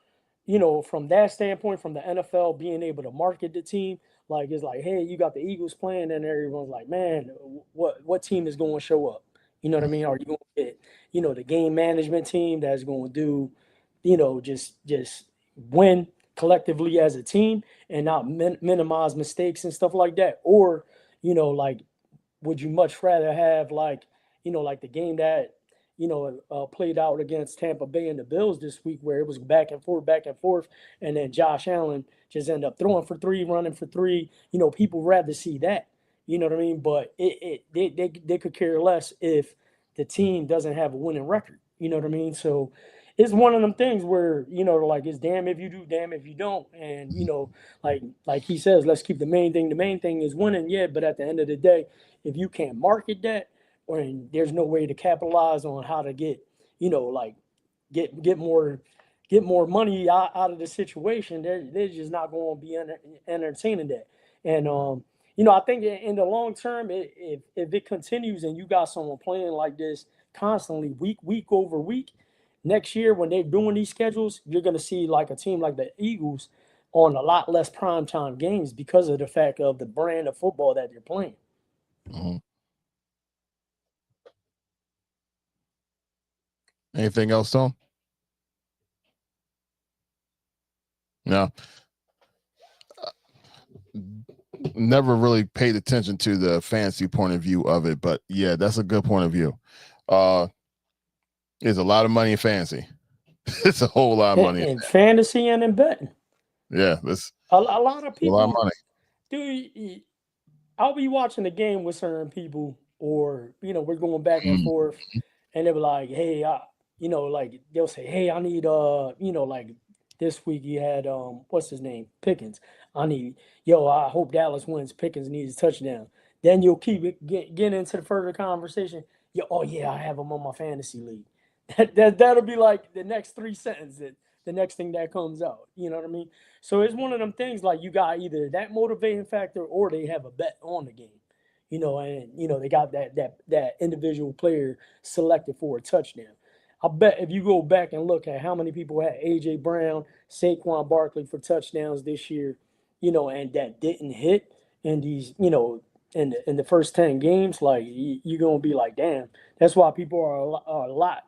from that standpoint, from the NFL being able to market the team, like it's like, hey, you got the Eagles playing, and everyone's like, man, what team is going to show up? You know what I mean? Are you going to get, the game management team that's going to do, just win collectively as a team and not minimize mistakes and stuff like that? Or, like, would you much rather have like the game that played out against Tampa Bay and the Bills this week, where it was back and forth, and then Josh Allen just ended up throwing for 3, running for 3. People rather see that. You know what I mean? But they could care less if the team doesn't have a winning record. You know what I mean? So it's one of them things where like it's damn if you do, damn if you don't, and like he says, let's keep the main thing. The main thing is winning, yeah. But at the end of the day, if you can't market that, or there's no way to capitalize on how to get, like get more money out of the situation, they're just not going to be entertaining that. And I think in the long term, if it continues and you got someone playing like this constantly, week over week, next year when they're doing these schedules, you're going to see like a team like the Eagles on a lot less primetime games because of the fact of the brand of football that they're playing. Mm-hmm. Anything else, Tom? No. Never really paid attention to the fantasy point of view of it, but yeah, that's a good point of view. There's a lot of money in fantasy. It's a whole lot of money in fantasy and in betting. Yeah, that's a lot of people. A lot of money. Dude, I'll be watching the game with certain people, or we're going back and forth, and they'll be like, "Hey, like they'll say, hey, I need like this week you had what's his name, Pickens. I hope Dallas wins. Pickens needs a touchdown." Then you'll keep it get into the further conversation. I have him on my fantasy league. That'll be like the next 3 sentences. The next thing that comes out, you know what I mean? So it's one of them things like you got either that motivating factor or they have a bet on the game, and they got that individual player selected for a touchdown. I bet if you go back and look at how many people had A.J. Brown, Saquon Barkley for touchdowns this year, and that didn't hit in these, in the first 10 games, like you're going to be like, damn, that's why people are a lot,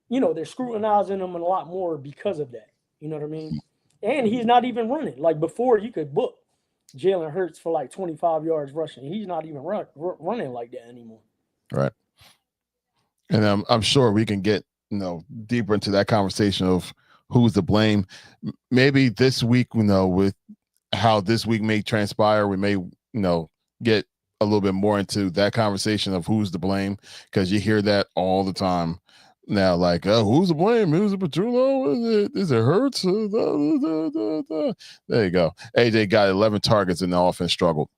they're scrutinizing them a lot more because of that. You know what I mean? And he's not even running. Like before, you could book Jalen Hurts for like 25 yards rushing. He's not even running like that anymore. Right. And I'm sure we can get deeper into that conversation of who's to blame. Maybe this week, with how this week may transpire, we may, get a little bit more into that conversation of who's to blame, because you hear that all the time now, like, oh, who's to blame? Is it Petrullo? Is it Hurts? There you go. AJ got 11 targets and the offense struggled.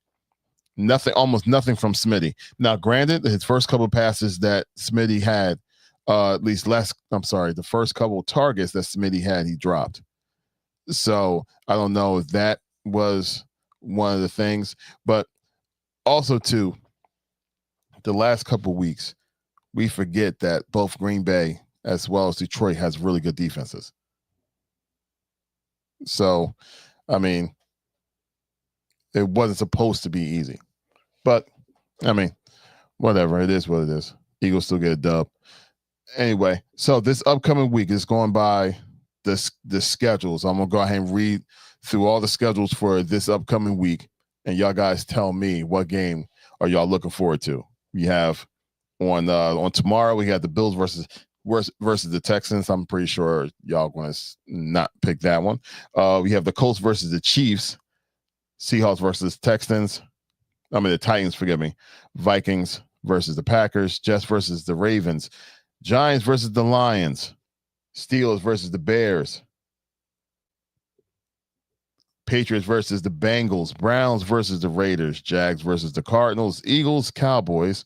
Almost nothing from Smitty. Now, granted, his first couple of passes that Smitty had, the first couple of targets that Smitty had, he dropped. So I don't know if that was one of the things, but also too, the last couple of weeks, we forget that both Green Bay as well as Detroit has really good defenses. So, I mean, it wasn't supposed to be easy, but I mean, whatever. It is what it is. Eagles still get a dub. Anyway, so this upcoming week is going by the schedules. I'm going to go ahead and read through all the schedules for this upcoming week, and y'all guys tell me what game are y'all looking forward to. We have on tomorrow, we have the Bills versus the Texans. I'm pretty sure y'all going to not pick that one. We have the Colts versus the Chiefs, Seahawks versus Texans. The Titans, forgive me. Vikings versus the Packers, Jets versus the Ravens, Giants versus the Lions, Steelers versus the Bears, Patriots versus the Bengals, Browns versus the Raiders, Jags versus the Cardinals, Eagles, Cowboys,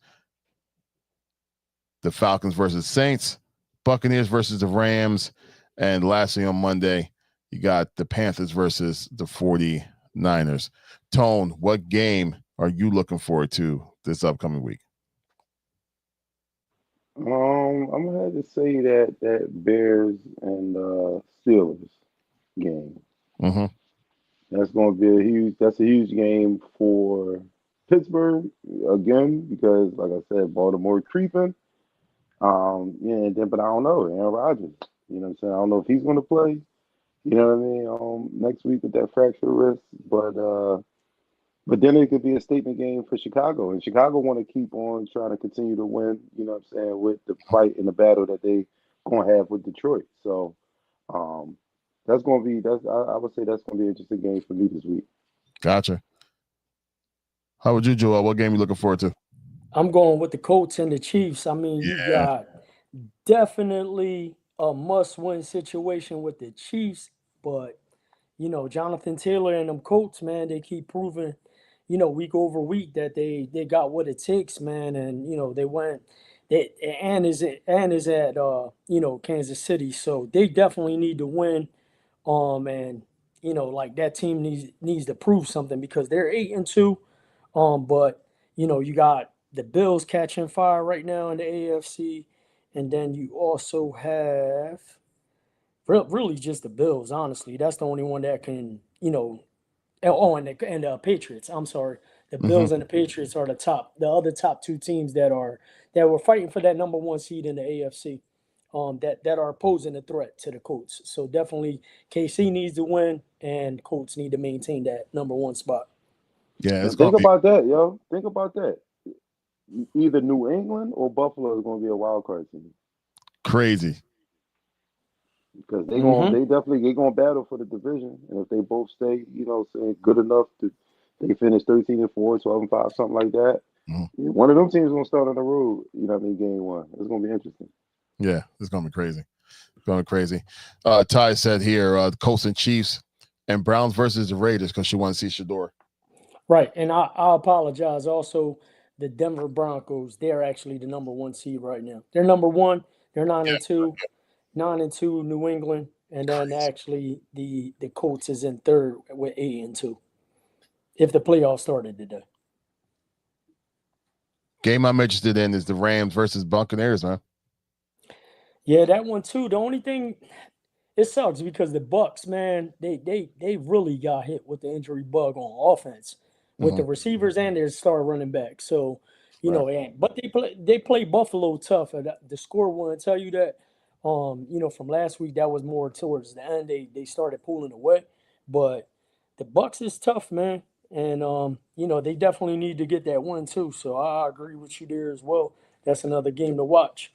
the Falcons versus Saints, Buccaneers versus the Rams, and lastly on Monday, you got the Panthers versus the 49ers. Tone, what game are you looking forward to this upcoming week? I'm gonna have to say that Bears and Steelers game. Mm-hmm. That's gonna be a huge game for Pittsburgh again, because like I said, Baltimore creeping. But I don't know, Aaron Rodgers. You know what I'm saying? I don't know if he's gonna play. You know what I mean? Next week with that fractured wrist, but then it could be a statement game for Chicago, and Chicago want to keep on trying to continue to win. You know what I'm saying, with the fight and the battle that they gonna have with Detroit. So that's gonna be I would say that's gonna be an interesting game for me this week. Gotcha. How would you, Joel? What game you looking forward to? I'm going with the Colts and the Chiefs. I mean, you got definitely a must-win situation with the Chiefs, but Jonathan Taylor and them Colts, man, they keep proving, week over week that they got what it takes, man, and they went. Is at Kansas City, so they definitely need to win. And like that team needs to prove something because they're 8-2. But you got the Bills catching fire right now in the AFC, and then you also have really just the Bills. Honestly, that's the only one that can and the Patriots. I'm sorry, the Bills and the Patriots are the other top two teams that were fighting for that number one seed in the AFC. That are posing a threat to the Colts. So definitely KC needs to win, and Colts need to maintain that number one spot. Yeah, it's think about that, yo. Think about that. Either New England or Buffalo is going to be a wild card team. Crazy. Because they gonna battle for the division, and if they both stay, saying good enough they finish 13-4, 12-5, something like that. One of them teams gonna start on the road. Game one. It's gonna be interesting. Yeah, it's gonna be crazy. It's gonna be crazy. Ty said here, the Colts and Chiefs and Browns versus the Raiders because she wants to see Shador. Right, and I apologize. Also, the Denver Broncos, they're actually the number one seed right now. They're number one. They're 9-2. 9-2 New England, and then actually the Colts is in third with 8-2. If the playoffs started today. Game I'm interested in is the Rams versus Buccaneers, man. Yeah, that one too. The only thing it sucks because the Bucs, man, they really got hit with the injury bug on offense with the receivers and their star running back. So but they play Buffalo tough. And the score will tell you that. From last week, that was more towards the end. They started pulling away, but the Bucs is tough, man, and they definitely need to get that win too. So I agree with you there as well. That's another game to watch.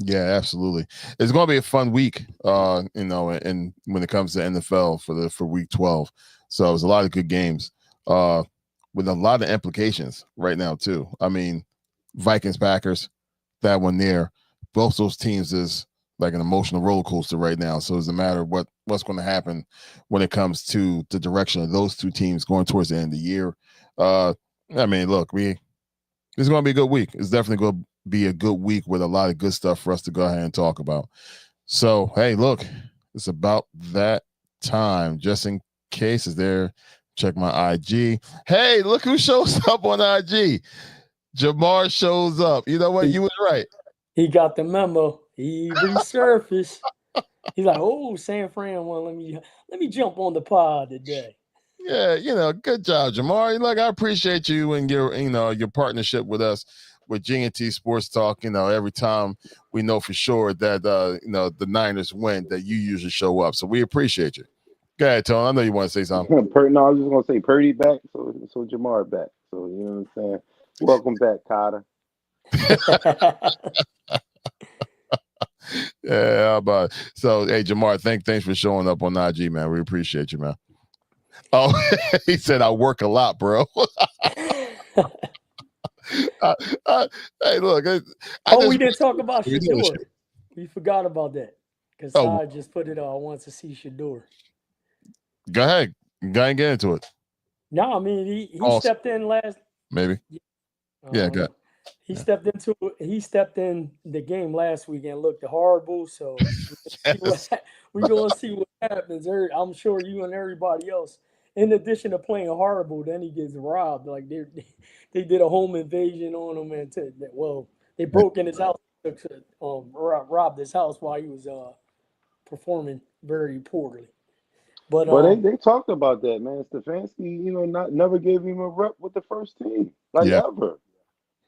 Yeah, absolutely. It's going to be a fun week, and when it comes to NFL for week 12. So there's a lot of good games with a lot of implications right now too. I mean, Vikings, Packers, that one there, both those teams is like an emotional roller coaster right now. So it's a matter of what's going to happen when it comes to the direction of those two teams going towards the end of the year. I mean, look, it's going to be a good week. It's definitely going to be a good week with a lot of good stuff for us to go ahead and talk about. So, hey, look, it's about that time. Just in case, check my IG. Hey, look who shows up on IG. Jamar shows up. You know what? You was right. He got the memo. He resurfaced. He's like, "Oh, San Fran, well, let me jump on the pod today." Yeah, good job, Jamar. Look, I appreciate you and your partnership with us with GNT Sportstalk. Every time we know for sure that the Niners win, that you usually show up. So we appreciate you. Go ahead, Tony. I know you want to say something. No, I was just gonna say Purdy back, so Jamar back. So you know what I'm saying. Welcome back, Carter. Yeah, but so hey, Jamar, thanks for showing up on IG, man. We appreciate you, man. Oh, he said I work a lot, bro. Hey, look. We didn't talk about Shador. We forgot about that because I just put it on. I want to see Shador. Go ahead. Go ahead and get into it. No, I mean he stepped in last. Maybe. Yeah, go ahead. He stepped in the game last week and looked horrible. So we're gonna see what happens. I'm sure you and everybody else, in addition to playing horrible, then he gets robbed. Like they did a home invasion on him, and they broke in his house, robbed his house while he was performing very poorly. But they talked about that, man. Stefanski, never gave him a rep with the first team, ever.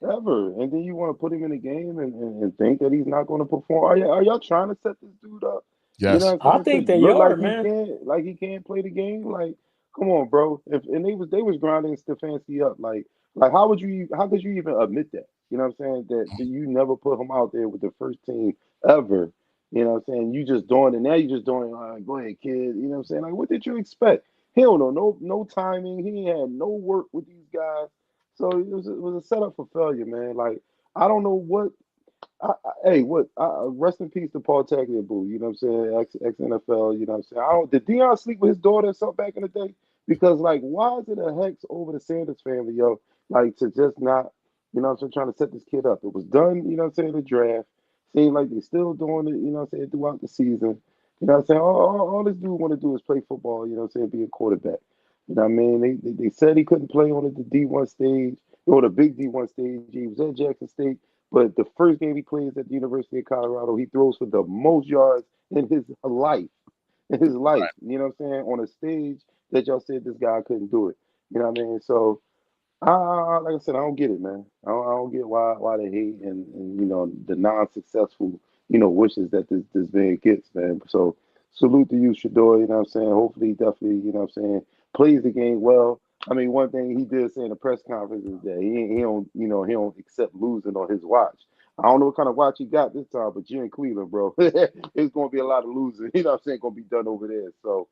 And then you want to put him in a game and think that he's not going to perform. Are y'all trying to set this dude up? Yes, I think they are, man. He can't play the game. Like, come on, bro. They was grinding Stefanski up. Like how could you even admit that? You know what I'm saying? That you never put him out there with the first team ever. You know what I'm saying? You just doing it now. You just doing go ahead, kid. You know what I'm saying? Like, what did you expect? He don't know no timing. He ain't had no work with these guys. So it was a setup for failure, man. Like, I don't know what. Rest in peace to Paul Tagliabue. You know what I'm saying? Ex NFL. You know what I'm saying? Did Deion sleep with his daughter or something back in the day? Because like, why is it a hex over the Sanders family, yo? Like, to just not, what I'm saying, trying to set this kid up. It was done, you know what I'm saying, the draft. Seemed like they're still doing it, you know what I'm saying, throughout the season. You know what I'm saying? All this dude want to do is play football, you know what I'm saying, be a quarterback. You know what I mean? They said he couldn't play on the D1 stage, or the big D1 stage. He was at Jackson State, but the first game he plays at the University of Colorado, he throws for the most yards in his life. Right. You know what I'm saying? On a stage that y'all said this guy couldn't do it. You know what I mean? So, like I said, I don't get it, man. I don't get why they hate and the non-successful wishes that this man gets, man. So salute to you, Shador. You know what I'm saying? Hopefully, definitely, you know what I'm saying, plays the game well. I mean, one thing he did say in the press conference is that he don't accept losing on his watch. I don't know what kind of watch he got this time, but you're in Cleveland, bro. It's going to be a lot of losing. You know what I'm saying? Going to be done over there. So,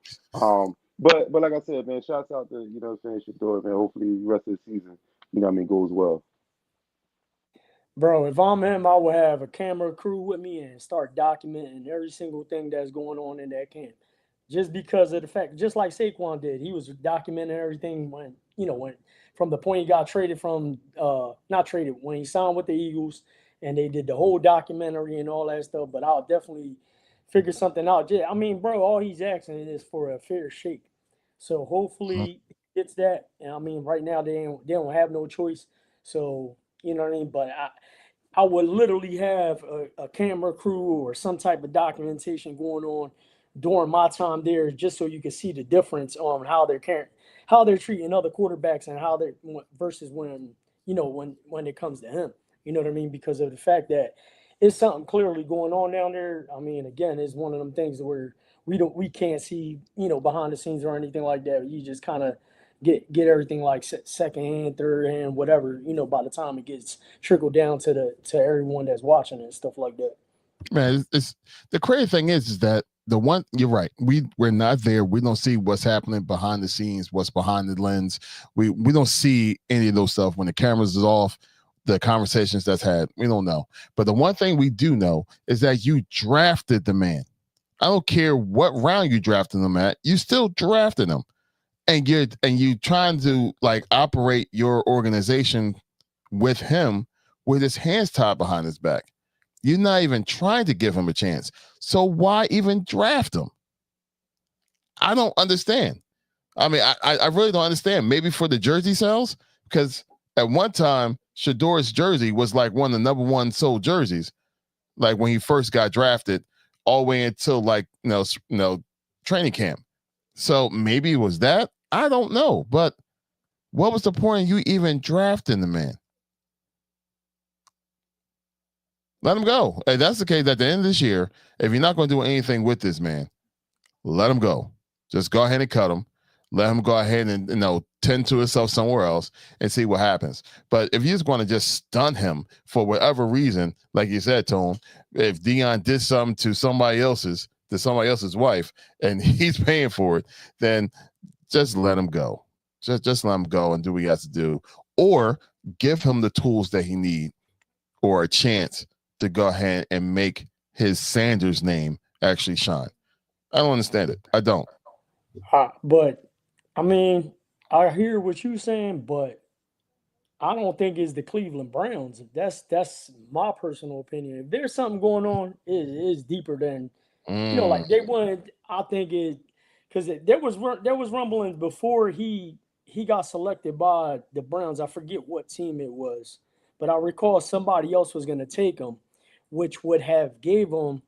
but like I said, man, shouts out to, what I'm saying, Shador, man. Hopefully the rest of the season, goes well. Bro, if I'm him, I would have a camera crew with me and start documenting every single thing that's going on in that camp. Just because of the fact, just like Saquon did, he was documenting everything when from the point he got traded from, not traded, when he signed with the Eagles and they did the whole documentary and all that stuff. But I'll definitely figure something out. Yeah, I mean, bro, all he's asking is for a fair shake. So hopefully he gets that. And I mean, right now they don't have no choice. So, you know what I mean? But I would literally have a camera crew or some type of documentation going on during my time there, just so you can see the difference on how they're treating other quarterbacks and how they're versus when it comes to him. You know what I mean? Because of the fact that it's something clearly going on down there. I mean, again, it's one of them things where we can't see behind the scenes or anything like that. You just kind of get everything like second hand, third hand, whatever, by the time it gets trickled down to everyone that's watching and stuff like that. Man, it's the crazy thing is that the one you're right. We're not there. We don't see what's happening behind the scenes, what's behind the lens. We don't see any of those stuff when the cameras is off. The conversations that's had, we don't know. But the one thing we do know is that you drafted the man. I don't care what round you drafted him at. You still drafted him, and you trying to like operate your organization with him with his hands tied behind his back. You're not even trying to give him a chance. So why even draft him? I don't understand. I mean, I really don't understand. Maybe for the jersey sales, because at one time, Shador's jersey was like one of the number one sold jerseys, like when he first got drafted, all the way until like training camp. So maybe it was that. I don't know, but what was the point of you even drafting the man? Let him go. If that's the case, at the end of this year, if you're not going to do anything with this man, let him go. Just go ahead and cut him. Let him go ahead and tend to himself somewhere else and see what happens. But if you're just going to just stun him for whatever reason, like you said, Tone, if Dion did something to somebody else's wife, and he's paying for it, then just let him go. Just let him go and do what he has to do, or give him the tools that he needs or a chance to go ahead and make his Sanders name actually shine. I don't understand it. I don't. But I mean, I hear what you're saying, but I don't think it's the Cleveland Browns. That's my personal opinion. If there's something going on, it is deeper than like they wanted. I think it because there was rumblings before he got selected by the Browns. I forget what team it was, but I recall somebody else was going to take him, which would have gave him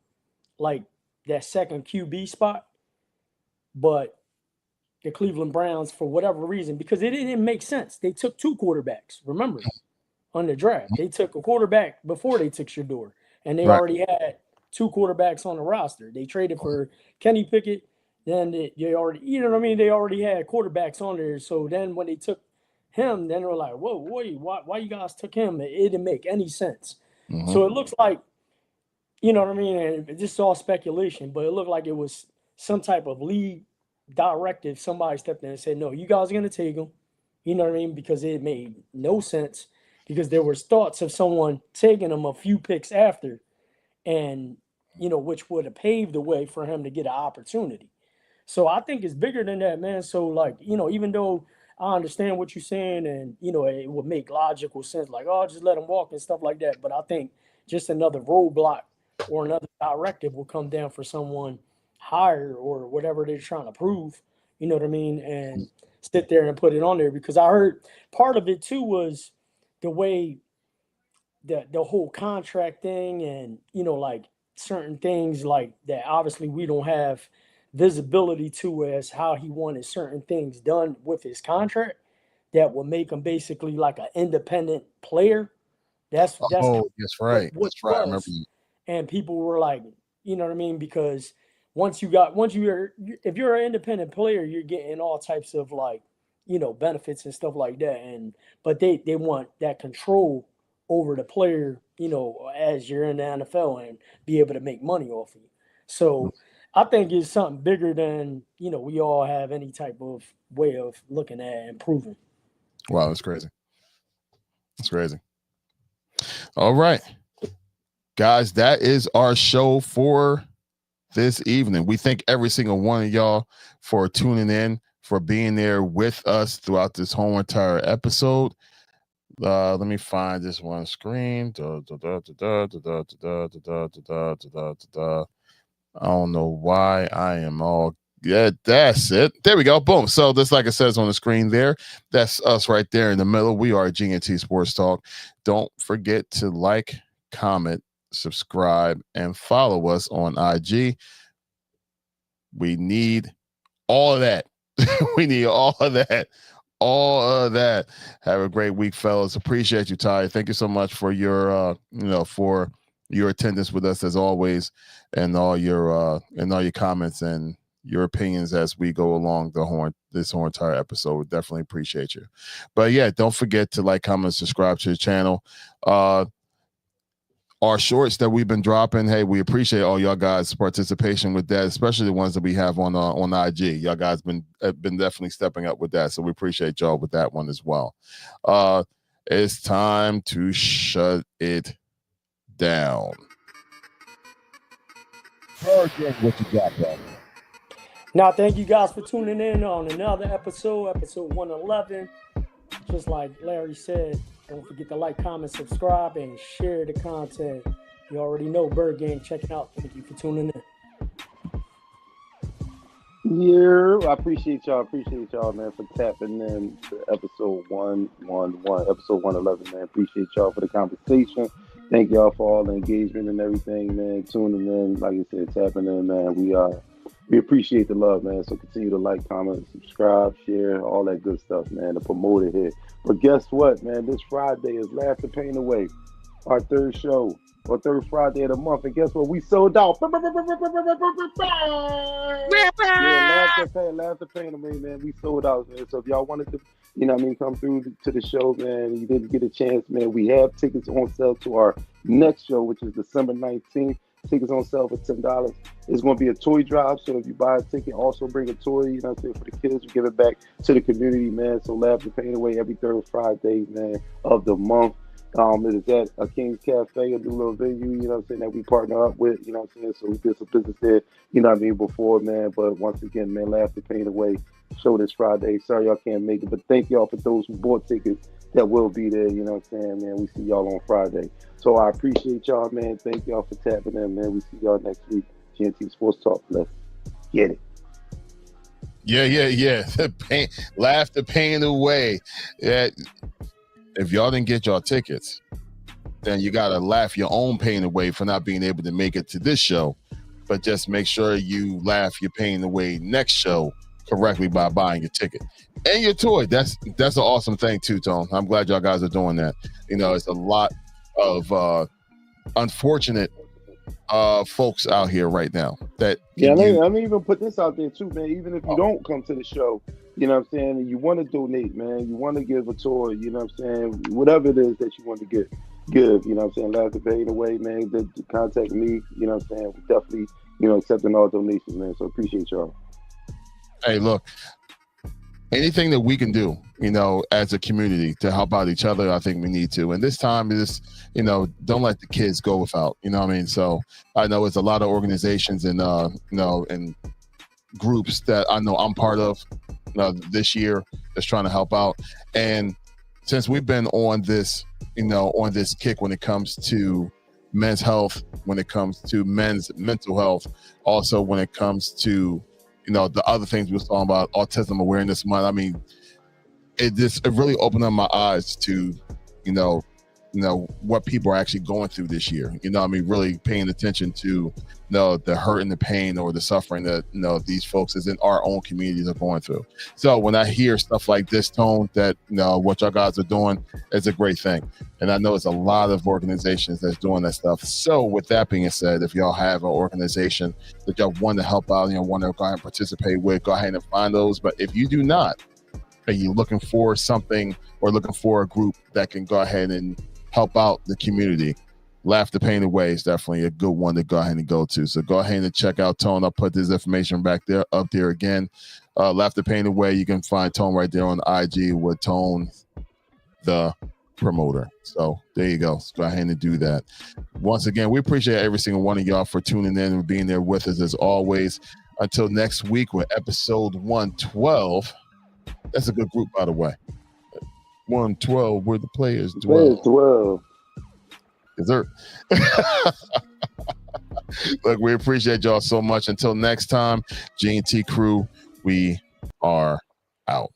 like that second QB spot, but the Cleveland Browns, for whatever reason, because it didn't make sense. They took two quarterbacks, remember, on the draft. They took a quarterback before they took Shador, and they already had two quarterbacks on the roster. They traded for Kenny Pickett. Then they already, they already had quarterbacks on there. So then when they took him, then they were like, whoa, wait, why you guys took him? It didn't make any sense. Mm-hmm. So it looks like, and this is all speculation, but it looked like it was some type of league directive. Somebody stepped in and said, no, you guys are going to take him. You know what I mean? Because it made no sense, because there was thoughts of someone taking him a few picks after, and, which would have paved the way for him to get an opportunity. So I think it's bigger than that, man. So, like, even though I understand what you're saying and, it would make logical sense, like, oh, just let him walk and stuff like that. But I think just another roadblock or another directive will come down for someone higher or whatever they're trying to prove, you know what I mean? And sit there and put it on there, because I heard part of it too was the way the whole contract thing, and, like certain things like that, obviously we don't have visibility to as how he wanted certain things done with his contract that will make him basically like an independent player. That's right. That's right. I remember you. And people were like, you know what I mean? Because if you're an independent player, you're getting all types of like, benefits and stuff like that. But they want that control over the player, as you're in the NFL, and be able to make money off of you. So I think it's something bigger than, we all have any type of way of looking at improving. Wow, that's crazy. That's crazy. All right, guys, that is our show for this evening. We thank every single one of y'all for tuning in, for being there with us throughout this whole entire episode. Let me find this one screen. I don't know why I am all. Yeah, that's it. There we go. Boom. So just like it says on the screen there, that's us right there in the middle. We are GNT Sports Talk. Don't forget to like, comment, subscribe, and follow us on IG. We need all of that. We need all of that. All of that. Have a great week, fellas. Appreciate you, Ty. Thank you so much for your for your attendance with us as always, and all your comments and your opinions as we go along this whole entire episode. We definitely appreciate you. But yeah, don't forget to like, comment, subscribe to the channel. our shorts that we've been dropping, hey, we appreciate all y'all guys' participation with that, especially the ones that we have on IG. Y'all guys been definitely stepping up with that, so we appreciate y'all with that one as well. It's time to shut it down. What you got, bro? Now, thank you guys for tuning in on another episode 111. Just like Larry said, don't forget to like, comment, subscribe, and share the content. You already know, Bird Gang, check it out. Thank you for tuning in. Yeah, I appreciate y'all, man, for tapping in to episode 111, episode 111, man. Appreciate y'all for the conversation. Thank y'all for all the engagement and everything, man. Tuning in, like I said, tapping in, man. We appreciate the love, man. So continue to like, comment, subscribe, share, all that good stuff, man. To promote it here. But guess what, man? This Friday is Laugh the Pain Away, our third show, or third Friday of the month. And guess what? We sold out. Yeah, Laugh the Pain Away, man. We sold out, man. So if y'all wanted to, come through to the show, man, you didn't get a chance, man. We have tickets on sale to our next show, which is December 19th. Tickets on sale for $10. It's going to be a toy drive, so if you buy a ticket, also bring a toy, for the kids. We give it back to the community, man. So Laugh the Pain Away every third Friday, man, of the month. It is at a King's Cafe, a new little venue, that we partner up with, so we did some business there, before, man. But once again, man, Laugh the Pain Away show this Friday. Sorry y'all can't make it, but thank y'all for those who bought tickets that will be there, man. We see y'all on Friday. So I appreciate y'all, man. Thank y'all for tapping in, man. We see y'all next week. GNT Sportstalk. Let's get it. Yeah. Laugh the pain away. Yeah. If y'all didn't get y'all tickets, then you got to laugh your own pain away for not being able to make it to this show. But just make sure you laugh your pain away next show correctly by buying your ticket and your toy. That's an awesome thing too, Tone. I'm glad y'all guys are doing that. It's a lot of unfortunate folks out here right now that let me even put this out there too, man. Even if you don't come to the show, and you want to donate, man, you want to give a toy, whatever it is that you want to give, Laugh the Pain Away, man. To contact me, we definitely, accepting all donations, man. So appreciate y'all. Hey, look, anything that we can do, as a community to help out each other, I think we need to. And this time is, don't let the kids go without, So I know it's a lot of organizations and, and groups that I know I'm part of this year that's trying to help out. And since we've been on this, on this kick when it comes to men's health, when it comes to men's mental health, also when it comes to the other things we were talking about, Autism Awareness Month. I mean, it really opened up my eyes to, what people are actually going through this year. Really paying attention to, the hurt and the pain or the suffering that, these folks is in our own communities are going through. So when I hear stuff like this, Tone, that, what y'all guys are doing is a great thing. And I know it's a lot of organizations that's doing that stuff. So with that being said, if y'all have an organization that y'all want to help out, want to go ahead and participate with, go ahead and find those. But if you do not, and you're looking for something or looking for a group that can go ahead and help out the community, Laugh the Pain Away is definitely a good one to go ahead and go to. So go ahead and check out Tone. I'll put this information up there again. Laugh the Pain Away. You can find Tone right there on IG with Tone, the promoter. So there you go. So go ahead and do that. Once again, we appreciate every single one of y'all for tuning in and being there with us as always. Until next week with episode 112. That's a good group, by the way. 112, where the players dwell. 12. Dessert. Look, we appreciate y'all so much. Until next time, GNT crew, we are out.